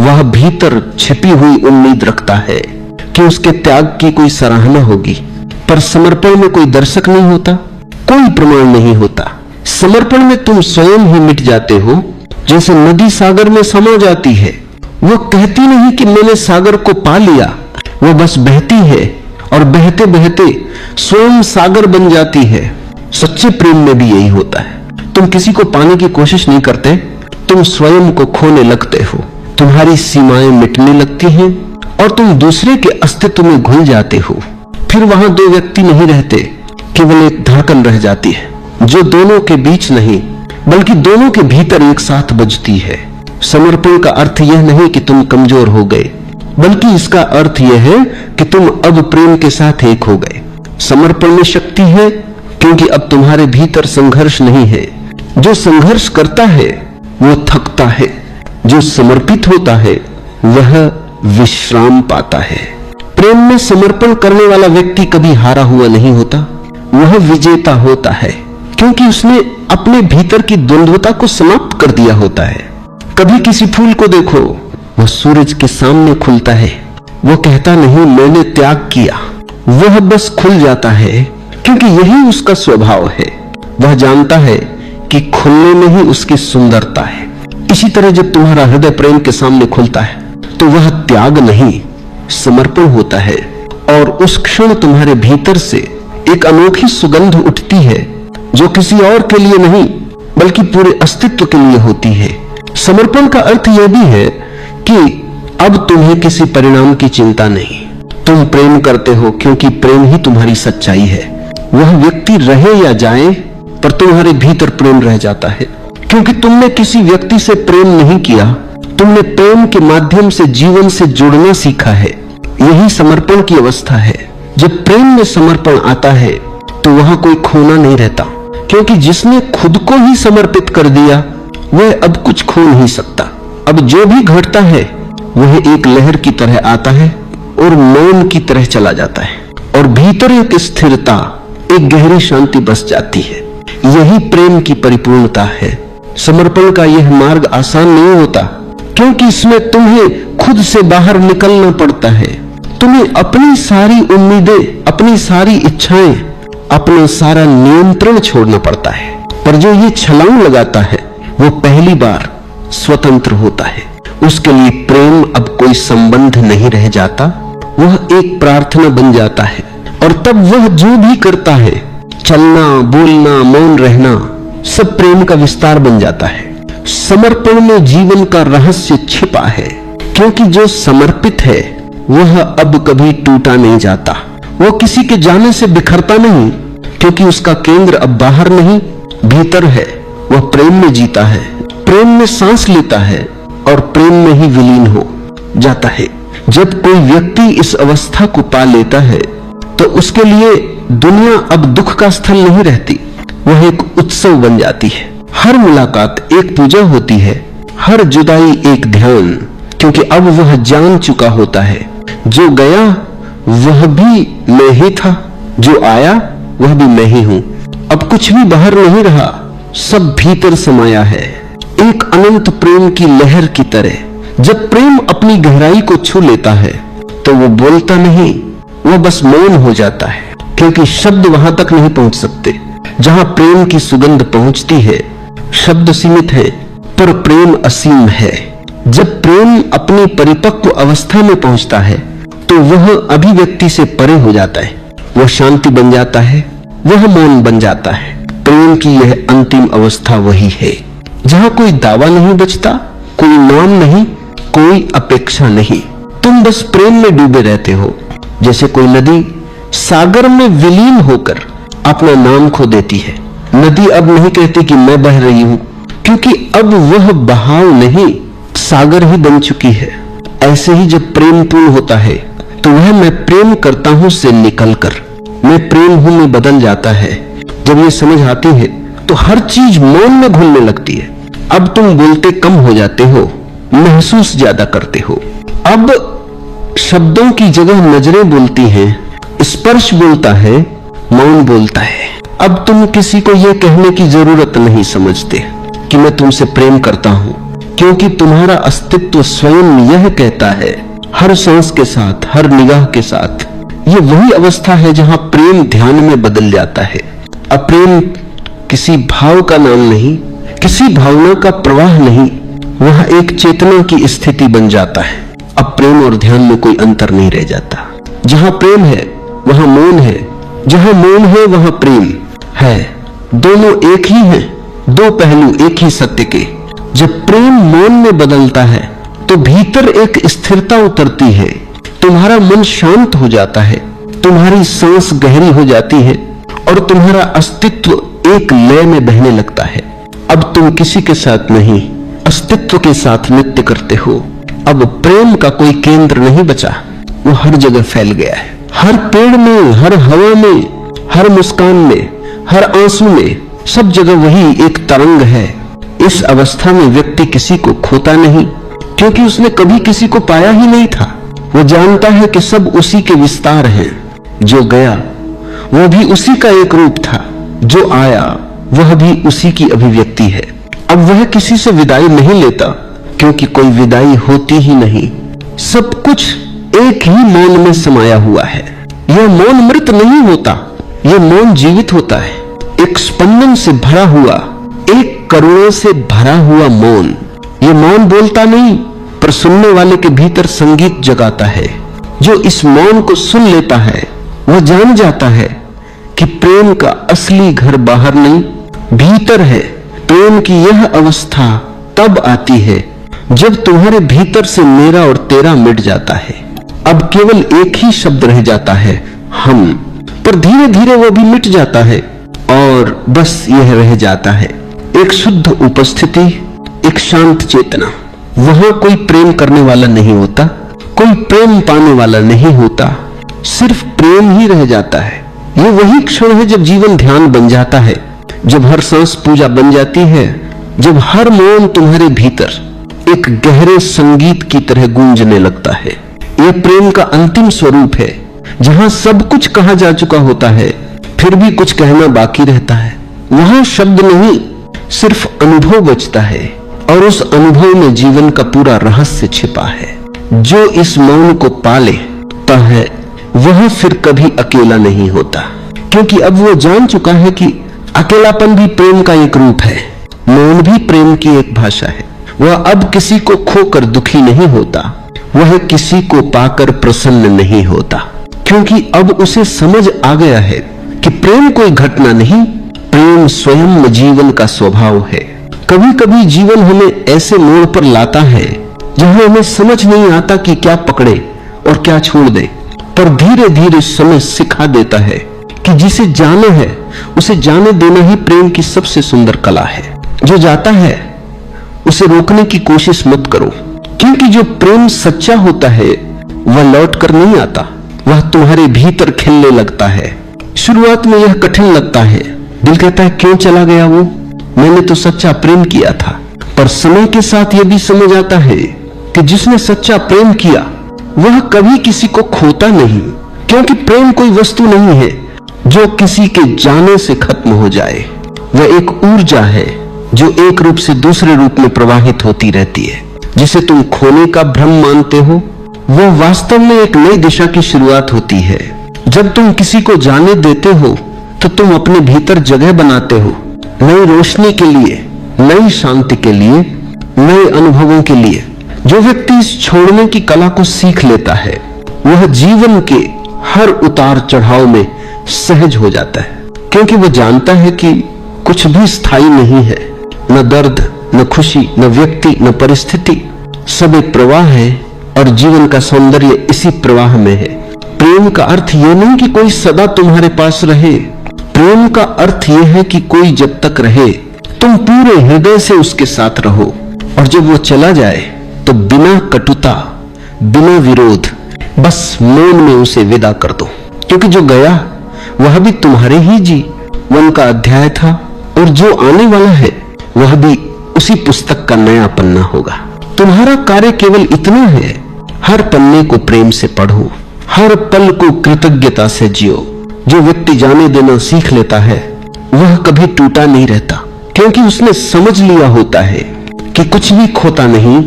वह भीतर छिपी हुई उम्मीद रखता है कि उसके त्याग की कोई सराहना होगी। पर समर्पण में कोई दर्शक नहीं होता, कोई प्रमाण नहीं होता। समर्पण में तुम स्वयं ही मिट जाते हो, जैसे नदी सागर में समा जाती है। वो कहती नहीं कि मैंने सागर को पा लिया, वो बस बहती है और बहते बहते स्वयं सागर बन जाती है। सच्चे प्रेम में भी यही होता है। तुम किसी को पाने की कोशिश नहीं करते, तुम स्वयं को खोने लगते हो। तुम्हारी सीमाएं मिटने लगती हैं और तुम दूसरे के अस्तित्व में घुल जाते हो। फिर वहां दो व्यक्ति नहीं रहते, केवल एक धड़कन रह जाती है जो दोनों के बीच नहीं बल्कि दोनों के भीतर एक साथ बजती है। समर्पण का अर्थ यह नहीं कि तुम कमजोर हो गए, बल्कि इसका अर्थ यह है कि तुम अब प्रेम के साथ एक हो गए। समर्पण में शक्ति है क्योंकि अब तुम्हारे भीतर संघर्ष नहीं है। जो संघर्ष करता है वो थकता है, जो समर्पित होता है वह विश्राम पाता है। प्रेम में समर्पण करने वाला व्यक्ति कभी हारा हुआ नहीं होता, वह विजेता होता है क्योंकि उसने अपने भीतर की द्वंद्वता को समाप्त कर दिया होता है। कभी किसी फूल को देखो, वह सूरज के सामने खुलता है। वो कहता नहीं मैंने त्याग किया, वह बस खुल जाता है क्योंकि यही उसका स्वभाव है। वह जानता है कि खुलने में ही उसकी सुंदरता है। इसी तरह जब तुम्हारा हृदय प्रेम के सामने खुलता है तो वह त्याग नहीं समर्पण होता है, और उस क्षण तुम्हारे भीतर से एक अनोखी सुगंध उठती है जो किसी और के लिए नहीं बल्कि पूरे अस्तित्व के लिए होती है। समर्पण का अर्थ यह भी है कि अब तुम्हें किसी परिणाम की चिंता नहीं। तुम प्रेम करते हो क्योंकि प्रेम ही तुम्हारी सच्चाई है। वह व्यक्ति रहे या जाए पर तुम्हारे भीतर प्रेम रह जाता है क्योंकि तुमने किसी व्यक्ति से प्रेम नहीं किया, तुमने प्रेम के माध्यम से जीवन से जुड़ना सीखा है। यही समर्पण की अवस्था है। जब प्रेम में समर्पण आता है तो वहां कोई खोना नहीं रहता, क्योंकि जिसने खुद को ही समर्पित कर दिया वह अब कुछ खो नहीं सकता। अब जो भी घटता है वह एक लहर की तरह आता है और मौन की तरह चला जाता है, और भीतर एक स्थिरता, एक गहरी शांति बस जाती है। यही प्रेम की परिपूर्णता है। समर्पण का यह मार्ग आसान नहीं होता क्योंकि इसमें तुम्हें खुद से बाहर निकलना पड़ता है। तुम्हें अपनी सारी उम्मीदें, अपनी सारी इच्छाएं, अपना सारा नियंत्रण छोड़ना पड़ता है। पर जो ये छलांग लगाता है वो पहली बार स्वतंत्र होता है। उसके लिए प्रेम अब कोई संबंध नहीं रह जाता, वह एक प्रार्थना बन जाता है। और तब वह जो भी करता है, चलना, बोलना, मौन रहना, सब प्रेम का विस्तार बन जाता है। समर्पण में जीवन का रहस्य छिपा है, क्योंकि जो समर्पित है वह अब कभी टूटा नहीं जाता। वो किसी के जाने से बिखरता नहीं, क्योंकि उसका केंद्र अब बाहर नहीं भीतर है। वह प्रेम में जीता है, प्रेम में सांस लेता है और प्रेम में ही विलीन हो जाता है। जब कोई व्यक्ति इस अवस्था को पा लेता है तो उसके लिए दुनिया अब दुख का स्थल नहीं रहती, वह एक उत्सव बन जाती है। हर मुलाकात एक पूजा होती है, हर जुदाई एक ध्यान, क्योंकि अब वह जान चुका होता है जो गया वह भी मैं ही था, जो आया वह भी मैं ही हूं। अब कुछ भी बाहर नहीं रहा, सब भीतर समाया है, एक अनंत प्रेम की लहर की तरह। जब प्रेम अपनी गहराई को छू लेता है तो वो बोलता नहीं, वह बस मौन हो जाता है, क्योंकि शब्द वहां तक नहीं पहुंच सकते। जहां प्रेम की सुगंध पहुंचती है, शब्द सीमित है पर प्रेम असीम है। जब प्रेम अपनी परिपक्व अवस्था में पहुंचता है तो वह अभिव्यक्ति से परे हो जाता है, वह शांति बन जाता है, वह मौन बन जाता है। प्रेम की यह अंतिम अवस्था वही है जहां कोई दावा नहीं बचता, कोई नाम नहीं, कोई अपेक्षा नहीं। तुम बस प्रेम में डूबे रहते हो। जैसे कोई नदी सागर में विलीन होकर अपना नाम खो देती है। नदी अब नहीं कहती कि मैं बह रही हूं, क्योंकि अब वह बहाव नहीं, सागर ही बन चुकी है। ऐसे ही जब प्रेम पूर्ण होता है तो वह मैं प्रेम करता हूं से निकलकर मैं प्रेम हूं में बदल जाता है। जब ये समझ आती है तो हर चीज मौन में घुलने लगती है। अब तुम बोलते कम हो जाते हो, महसूस ज्यादा करते हो। अब शब्दों की जगह नजरें बोलती हैं, स्पर्श बोलता है, मौन बोलता है। अब तुम किसी को यह कहने की जरूरत नहीं समझते कि मैं तुमसे प्रेम करता हूं, क्योंकि तुम्हारा अस्तित्व स्वयं यह कहता है, हर सांस के साथ, हर निगाह के साथ। ये वही अवस्था है जहां प्रेम ध्यान में बदल जाता है। अब प्रेम किसी भाव का नाम नहीं, किसी भावना का प्रवाह नहीं, वह एक चेतना की स्थिति बन जाता है। अब प्रेम और ध्यान में कोई अंतर नहीं रह जाता। जहां प्रेम है वहां मौन है, जहां मौन है वहां प्रेम है। दोनों एक ही हैं, दो पहलू एक ही सत्य के। जब प्रेम मौन में बदलता है तो भीतर एक स्थिरता उतरती है, तुम्हारा मन शांत हो जाता है, तुम्हारी सांस गहरी हो जाती है और तुम्हारा अस्तित्व एक लय में बहने लगता है। अब तुम किसी के साथ नहीं, अस्तित्व के साथ नृत्य करते हो। अब प्रेम का कोई केंद्र नहीं बचा, वो हर जगह फैल गया है। हर पेड़ में, हर हवा में, हर मुस्कान में, हर आंसू में, सब जगह वही एक तरंग है। इस अवस्था में व्यक्ति किसी को खोता नहीं, क्योंकि उसने कभी किसी को पाया ही नहीं था। वो जानता है कि सब उसी के विस्तार हैं। जो गया वो भी उसी का एक रूप था, जो आया वह भी उसी की अभिव्यक्ति है। अब वह किसी से विदाई नहीं लेता, क्योंकि कोई विदाई होती ही नहीं। सब कुछ एक ही मौन में समाया हुआ है। यह मौन मृत नहीं होता, यह मौन जीवित होता है, एक स्पंदन से भरा हुआ, एक करुणा से भरा हुआ मौन। यह मौन बोलता नहीं, पर सुनने वाले के भीतर संगीत जगाता है। जो इस मौन को सुन लेता है वह जान जाता है कि प्रेम का असली घर बाहर नहीं, भीतर है। प्रेम की यह अवस्था तब आती है जब तुम्हारे भीतर से मेरा और तेरा मिट जाता है। अब केवल एक ही शब्द रह जाता है, हम। पर धीरे धीरे वो भी मिट जाता है और बस यह रह जाता है एक शुद्ध उपस्थिति, एक शांत चेतना। वहां कोई प्रेम करने वाला नहीं होता, कोई प्रेम पाने वाला नहीं होता, सिर्फ प्रेम ही रह जाता है। ये वही क्षण है जब जीवन ध्यान बन जाता है, जब हर सांस पूजा बन जाती है, जब हर मौन तुम्हारे भीतर एक गहरे संगीत की तरह गूंजने लगता है। यह प्रेम का अंतिम स्वरूप है, जहां सब कुछ कहा जा चुका होता है, फिर भी कुछ कहना बाकी रहता है। वहां शब्द नहीं, सिर्फ अनुभव बचता है, और उस अनुभव में जीवन का पूरा रहस्य छिपा है। जो इस मौन को पा लेता है वह फिर कभी अकेला नहीं होता, क्योंकि अब वो जान चुका है कि अकेलापन भी प्रेम का एक रूप है, मौन भी प्रेम की एक भाषा है। वह अब किसी को खोकर दुखी नहीं होता, वह किसी को पाकर प्रसन्न नहीं होता, क्योंकि अब उसे समझ आ गया है कि प्रेम कोई घटना नहीं, प्रेम स्वयं जीवन का स्वभाव है। कभी कभी जीवन हमें ऐसे मोड़ पर लाता है जहां हमें समझ नहीं आता कि क्या पकड़े और क्या छोड़ दे, पर धीरे धीरे समय सिखा देता है कि जिसे जाना है उसे जाने देना ही प्रेम की सबसे सुंदर कला है। जो जाता है उसे रोकने की कोशिश मत करो, क्योंकि जो प्रेम सच्चा होता है वह लौट कर नहीं आता, वह तुम्हारे भीतर खिलने लगता है। शुरुआत में यह कठिन लगता है, दिल कहता है क्यों चला गया वो, मैंने तो सच्चा प्रेम किया था। पर समय के साथ यह भी समझ आता है कि जिसने सच्चा प्रेम किया वह कभी किसी को खोता नहीं, क्योंकि प्रेम कोई वस्तु नहीं है जो किसी के जाने से खत्म हो जाए। वह एक ऊर्जा है जो एक रूप से दूसरे रूप में प्रवाहित होती रहती है। जिसे तुम खोने का भ्रम मानते हो वह वास्तव में एक नई दिशा की शुरुआत होती है। जब तुम किसी को जाने देते हो तो तुम अपने भीतर जगह बनाते हो, नई रोशनी के लिए, नई शांति के लिए, नए अनुभवों के लिए। जो व्यक्ति इस छोड़ने की कला को सीख लेता है वह जीवन के हर उतार चढ़ाव में सहज हो जाता है, क्योंकि वह जानता है कि कुछ भी स्थायी नहीं है, न दर्द, न खुशी, न व्यक्ति, न परिस्थिति, सब एक प्रवाह है और जीवन का सौंदर्य इसी प्रवाह में है। प्रेम का अर्थ यह नहीं कि कोई सदा तुम्हारे पास रहे, प्रेम का अर्थ यह है कि कोई जब तक रहे तुम पूरे हृदय से उसके साथ रहो, और जब वो चला जाए तो बिना कटुता, बिना विरोध, बस मौन में उसे विदा कर दो, क्योंकि जो गया वह भी तुम्हारे ही जीवन का अध्याय था, और जो आने वाला है वह भी उसी पुस्तक का नया पन्ना होगा। तुम्हारा कार्य केवल इतना है, हर पन्ने को प्रेम से पढ़ो, हर पल को कृतज्ञता से जियो। जो व्यक्ति जाने देना सीख लेता है वह कभी टूटा नहीं रहता, क्योंकि उसने समझ लिया होता है कि कुछ भी खोता नहीं,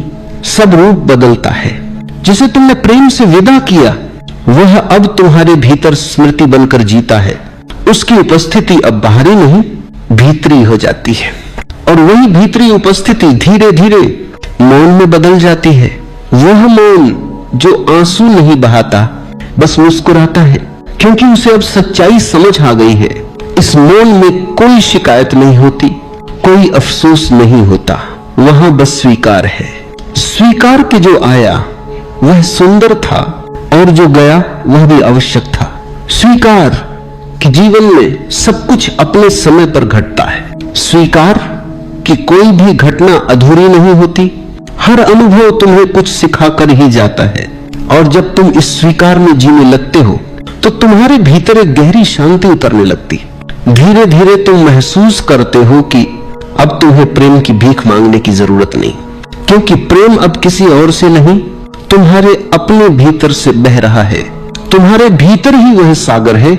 सब रूप बदलता है। जिसे तुमने प्रेम से विदा किया वह अब तुम्हारे भीतर स्मृति बनकर जीता है। उसकी उपस्थिति अब बाहरी नहीं, भीतरी हो जाती है, और वही भीतरी उपस्थिति धीरे धीरे मौन में बदल जाती है। वह मौन जो आंसू नहीं बहाता, बस मुस्कुराता है, क्योंकि उसे अब सच्चाई समझ आ गई है। इस मौन में कोई शिकायत नहीं होती, कोई अफसोस नहीं होता, वहां बस स्वीकार है। स्वीकार के जो आया वह सुंदर था, और जो गया वह भी आवश्यक था। स्वीकार कि जीवन में सब कुछ अपने समय पर घटता है। स्वीकार कि कोई भी घटना अधूरी नहीं होती, हर अनुभव तुम्हें कुछ सिखाकर ही जाता है। और जब तुम इस स्वीकार में जीने लगते हो तो तुम्हारे भीतर एक गहरी शांति उतरने लगती। धीरे धीरे तुम महसूस करते हो कि अब तुम्हें प्रेम की भीख मांगने की जरूरत नहीं, क्योंकि प्रेम अब किसी और से नहीं, तुम्हारे अपने भीतर से बह रहा है। तुम्हारे भीतर ही वह सागर है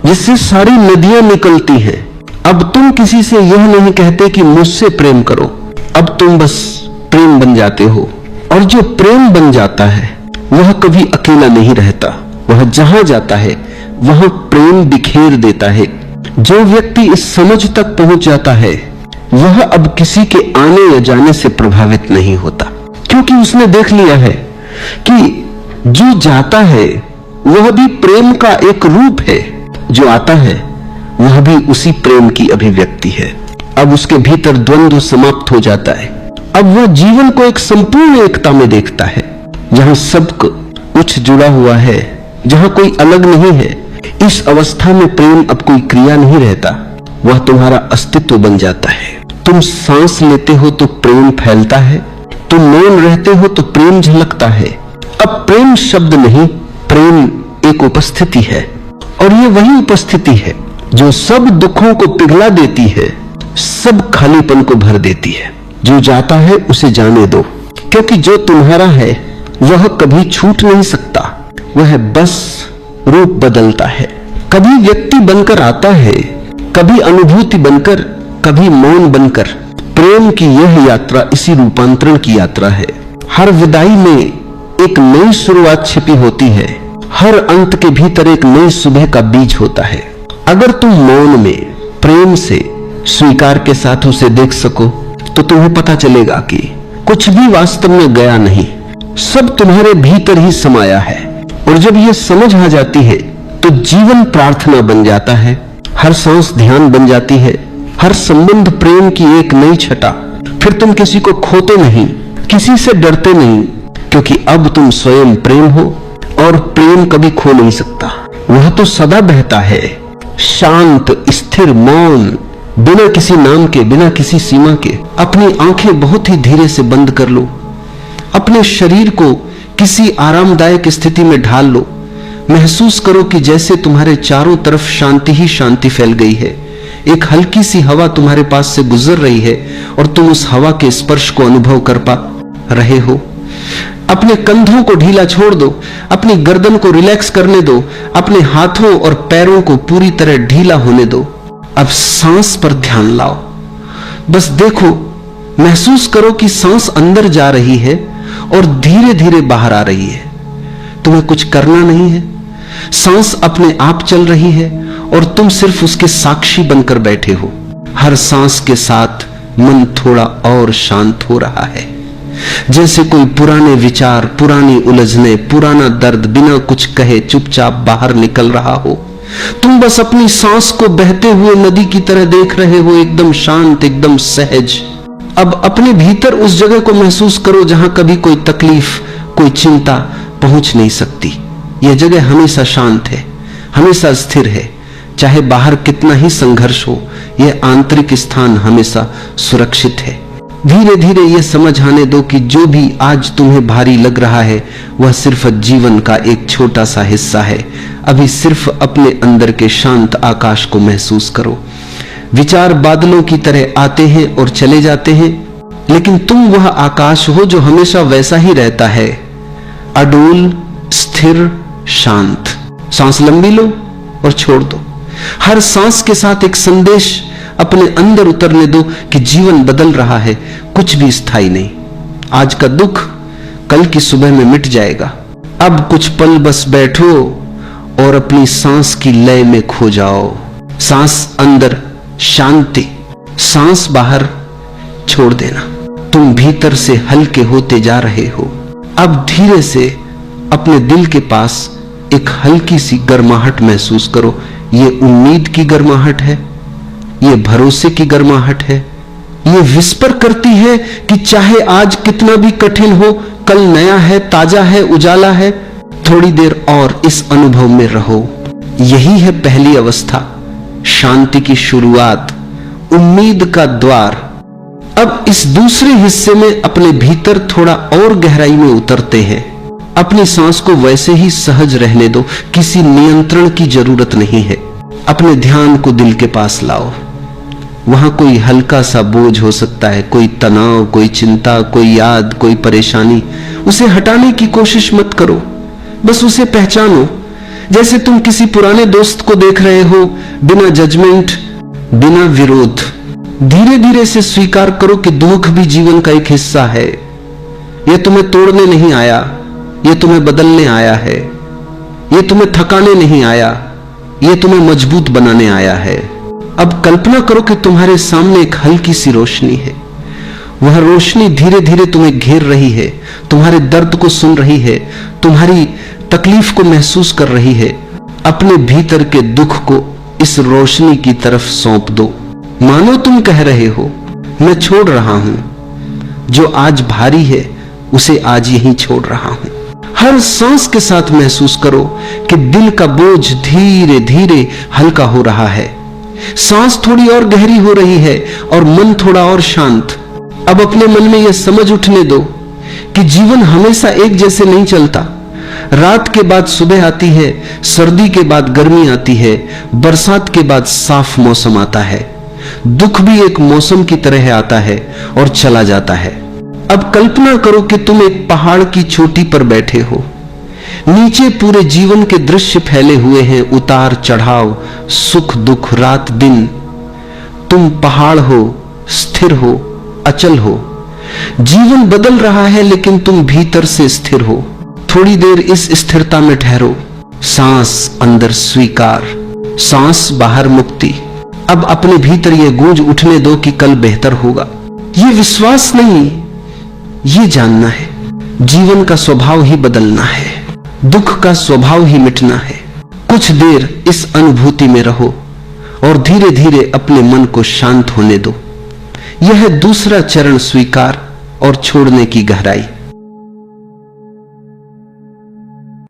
जिससे सारी नदियां निकलती हैं। अब तुम किसी से यह नहीं कहते कि मुझसे प्रेम करो, अब तुम बस प्रेम बन जाते हो। और जो प्रेम बन जाता है वह कभी अकेला नहीं रहता, वह जहां जाता है वहां प्रेम बिखेर देता है। जो व्यक्ति इस समझ तक पहुंच जाता है वह अब किसी के आने या जाने से प्रभावित नहीं होता, क्योंकि उसने देख लिया है कि जो जाता है वह भी प्रेम का एक रूप है, जो आता है वह भी उसी प्रेम की अभिव्यक्ति है। अब उसके भीतर द्वंद्व समाप्त हो जाता है। अब वह जीवन को एक संपूर्ण एकता में देखता है, जहां सब कुछ जुड़ा हुआ है, जहां कोई अलग नहीं है। इस अवस्था में प्रेम अब कोई क्रिया नहीं रहता, वह तुम्हारा अस्तित्व बन जाता है। तुम सांस लेते हो तो प्रेम फैलता है, तुम मौन रहते हो तो प्रेम झलकता है। अब प्रेम शब्द नहीं, प्रेम एक उपस्थिति है, और ये वही उपस्थिति है जो सब दुखों को पिघला देती है, सब खालीपन को भर देती है। जो जाता है उसे जाने दो, क्योंकि जो तुम्हारा है वह कभी छूट नहीं सकता, वह बस रूप बदलता है। कभी व्यक्ति बनकर आता है, कभी अनुभूति बनकर, कभी मौन बनकर। प्रेम की यह यात्रा इसी रूपांतरण की यात्रा है। हर विदाई में एक नई शुरुआत छिपी होती है, हर अंत के भीतर एक नई सुबह का बीज होता है। अगर तुम मौन में प्रेम से स्वीकार के साथ उसे देख सको तो तुम्हें पता चलेगा कि कुछ भी वास्तव में गया नहीं, सब तुम्हारे भीतर ही समाया है। और जब यह समझ आ जाती है तो जीवन प्रार्थना बन जाता है, हर सांस ध्यान बन जाती है, हर संबंध प्रेम की एक नई छटा। फिर तुम किसी को खोते नहीं, किसी से डरते नहीं, क्योंकि अब तुम स्वयं प्रेम हो, और प्रेम कभी खो नहीं सकता। वह तो सदा बहता है, शांत, स्थिर, मौन, बिना किसी नाम के, बिना किसी सीमा के। अपनी आंखें बहुत ही धीरे से बंद कर लो, अपने शरीर को किसी आरामदायक स्थिति में ढाल लो। महसूस करो कि जैसे तुम्हारे चारों तरफ शांति ही शांति फैल गई है। एक हल्की सी हवा तुम्हारे पास से गुजर रही है और तुम उस हवा के स्पर्श को अनुभव कर पा रहे हो। अपने कंधों को ढीला छोड़ दो, अपनी गर्दन को रिलैक्स करने दो, अपने हाथों और पैरों को पूरी तरह ढीला होने दो। अब सांस पर ध्यान लाओ, बस देखो, महसूस करो कि सांस अंदर जा रही है और धीरे धीरे बाहर आ रही है। तुम्हें कुछ करना नहीं है, सांस अपने आप चल रही है और तुम सिर्फ उसके साक्षी बनकर बैठे हो। हर सांस के साथ मन थोड़ा और शांत हो रहा है। जैसे कोई पुराने विचार, पुरानी उलझने, पुराना दर्द बिना कुछ कहे चुपचाप बाहर निकल रहा हो। तुम बस अपनी सांस को बहते हुए नदी की तरह देख रहे हो, एकदम शांत, एकदम सहज। अब अपने भीतर उस जगह को महसूस करो जहां कभी कोई तकलीफ, कोई चिंता पहुंच नहीं सकती। यह जगह हमेशा शांत है, हमेशा स्थिर है। चाहे बाहर कितना ही संघर्ष हो, यह आंतरिक स्थान हमेशा सुरक्षित है। धीरे धीरे यह समझ आने दो कि जो भी आज तुम्हें भारी लग रहा है वह सिर्फ जीवन का एक छोटा सा हिस्सा है। अभी सिर्फ अपने अंदर के शांत आकाश को महसूस करो। विचार बादलों की तरह आते हैं और चले जाते हैं, लेकिन तुम वह आकाश हो जो हमेशा वैसा ही रहता है, अडोल, स्थिर, शांत। सांस लंबी लो और छोड़ दो। हर सांस के साथ एक संदेश अपने अंदर उतरने दो कि जीवन बदल रहा है, कुछ भी स्थायी नहीं। आज का दुख कल की सुबह में मिट जाएगा। अब कुछ पल बस बैठो और अपनी सांस की लय में खो जाओ। सांस अंदर शांति, सांस बाहर छोड़ देना। तुम भीतर से हल्के होते जा रहे हो। अब धीरे से अपने दिल के पास एक हल्की सी गर्माहट महसूस करो। ये उम्मीद की गर्माहट है, ये भरोसे की गर्माहट है। ये विस्पर करती है कि चाहे आज कितना भी कठिन हो, कल नया है, ताजा है, उजाला है। थोड़ी देर और इस अनुभव में रहो। यही है पहली अवस्था, शांति की शुरुआत, उम्मीद का द्वार। अब इस दूसरे हिस्से में अपने भीतर थोड़ा और गहराई में उतरते हैं। अपनी सांस को वैसे ही सहज रहने दो, किसी नियंत्रण की जरूरत नहीं है। अपने ध्यान को दिल के पास लाओ। वहां कोई हल्का सा बोझ हो सकता है, कोई तनाव, कोई चिंता, कोई याद, कोई परेशानी। उसे हटाने की कोशिश मत करो, बस उसे पहचानो। जैसे तुम किसी पुराने दोस्त को देख रहे हो, बिना जजमेंट, बिना विरोध। धीरे धीरे से स्वीकार करो कि दुख भी जीवन का एक हिस्सा है। यह तुम्हें तोड़ने नहीं आया, यह तुम्हें बदलने आया है। यह तुम्हें थकाने नहीं आया, यह तुम्हें मजबूत बनाने आया है। अब कल्पना करो कि तुम्हारे सामने एक हल्की सी रोशनी है। वह रोशनी धीरे धीरे तुम्हें घेर रही है, तुम्हारे दर्द को सुन रही है, तुम्हारी तकलीफ को महसूस कर रही है। अपने भीतर के दुख को इस रोशनी की तरफ सौंप दो। मानो तुम कह रहे हो, मैं छोड़ रहा हूं। जो आज भारी है उसे आज यहीं छोड़ रहा हूं। हर सांस के साथ महसूस करो कि दिल का बोझ धीरे धीरे हल्का हो रहा है। सांस थोड़ी और गहरी हो रही है और मन थोड़ा और शांत। अब अपने मन में यह समझ उठने दो कि जीवन हमेशा एक जैसे नहीं चलता। रात के बाद सुबह आती है, सर्दी के बाद गर्मी आती है, बरसात के बाद साफ मौसम आता है। दुख भी एक मौसम की तरह आता है और चला जाता है। अब कल्पना करो कि तुम एक पहाड़ की चोटी पर बैठे हो। नीचे पूरे जीवन के दृश्य फैले हुए हैं, उतार चढ़ाव, सुख दुख, रात दिन। तुम पहाड़ हो, स्थिर हो, अचल हो। जीवन बदल रहा है लेकिन तुम भीतर से स्थिर हो। थोड़ी देर इस स्थिरता में ठहरो। सांस अंदर स्वीकार, सांस बाहर मुक्ति। अब अपने भीतर यह गूंज उठने दो कि कल बेहतर होगा। यह विश्वास नहीं, ये जानना है जीवन का स्वभाव ही बदलना है, दुख का स्वभाव ही मिटना है। कुछ देर इस अनुभूति में रहो और धीरे धीरे अपने मन को शांत होने दो। यह है दूसरा चरण, स्वीकार और छोड़ने की गहराई।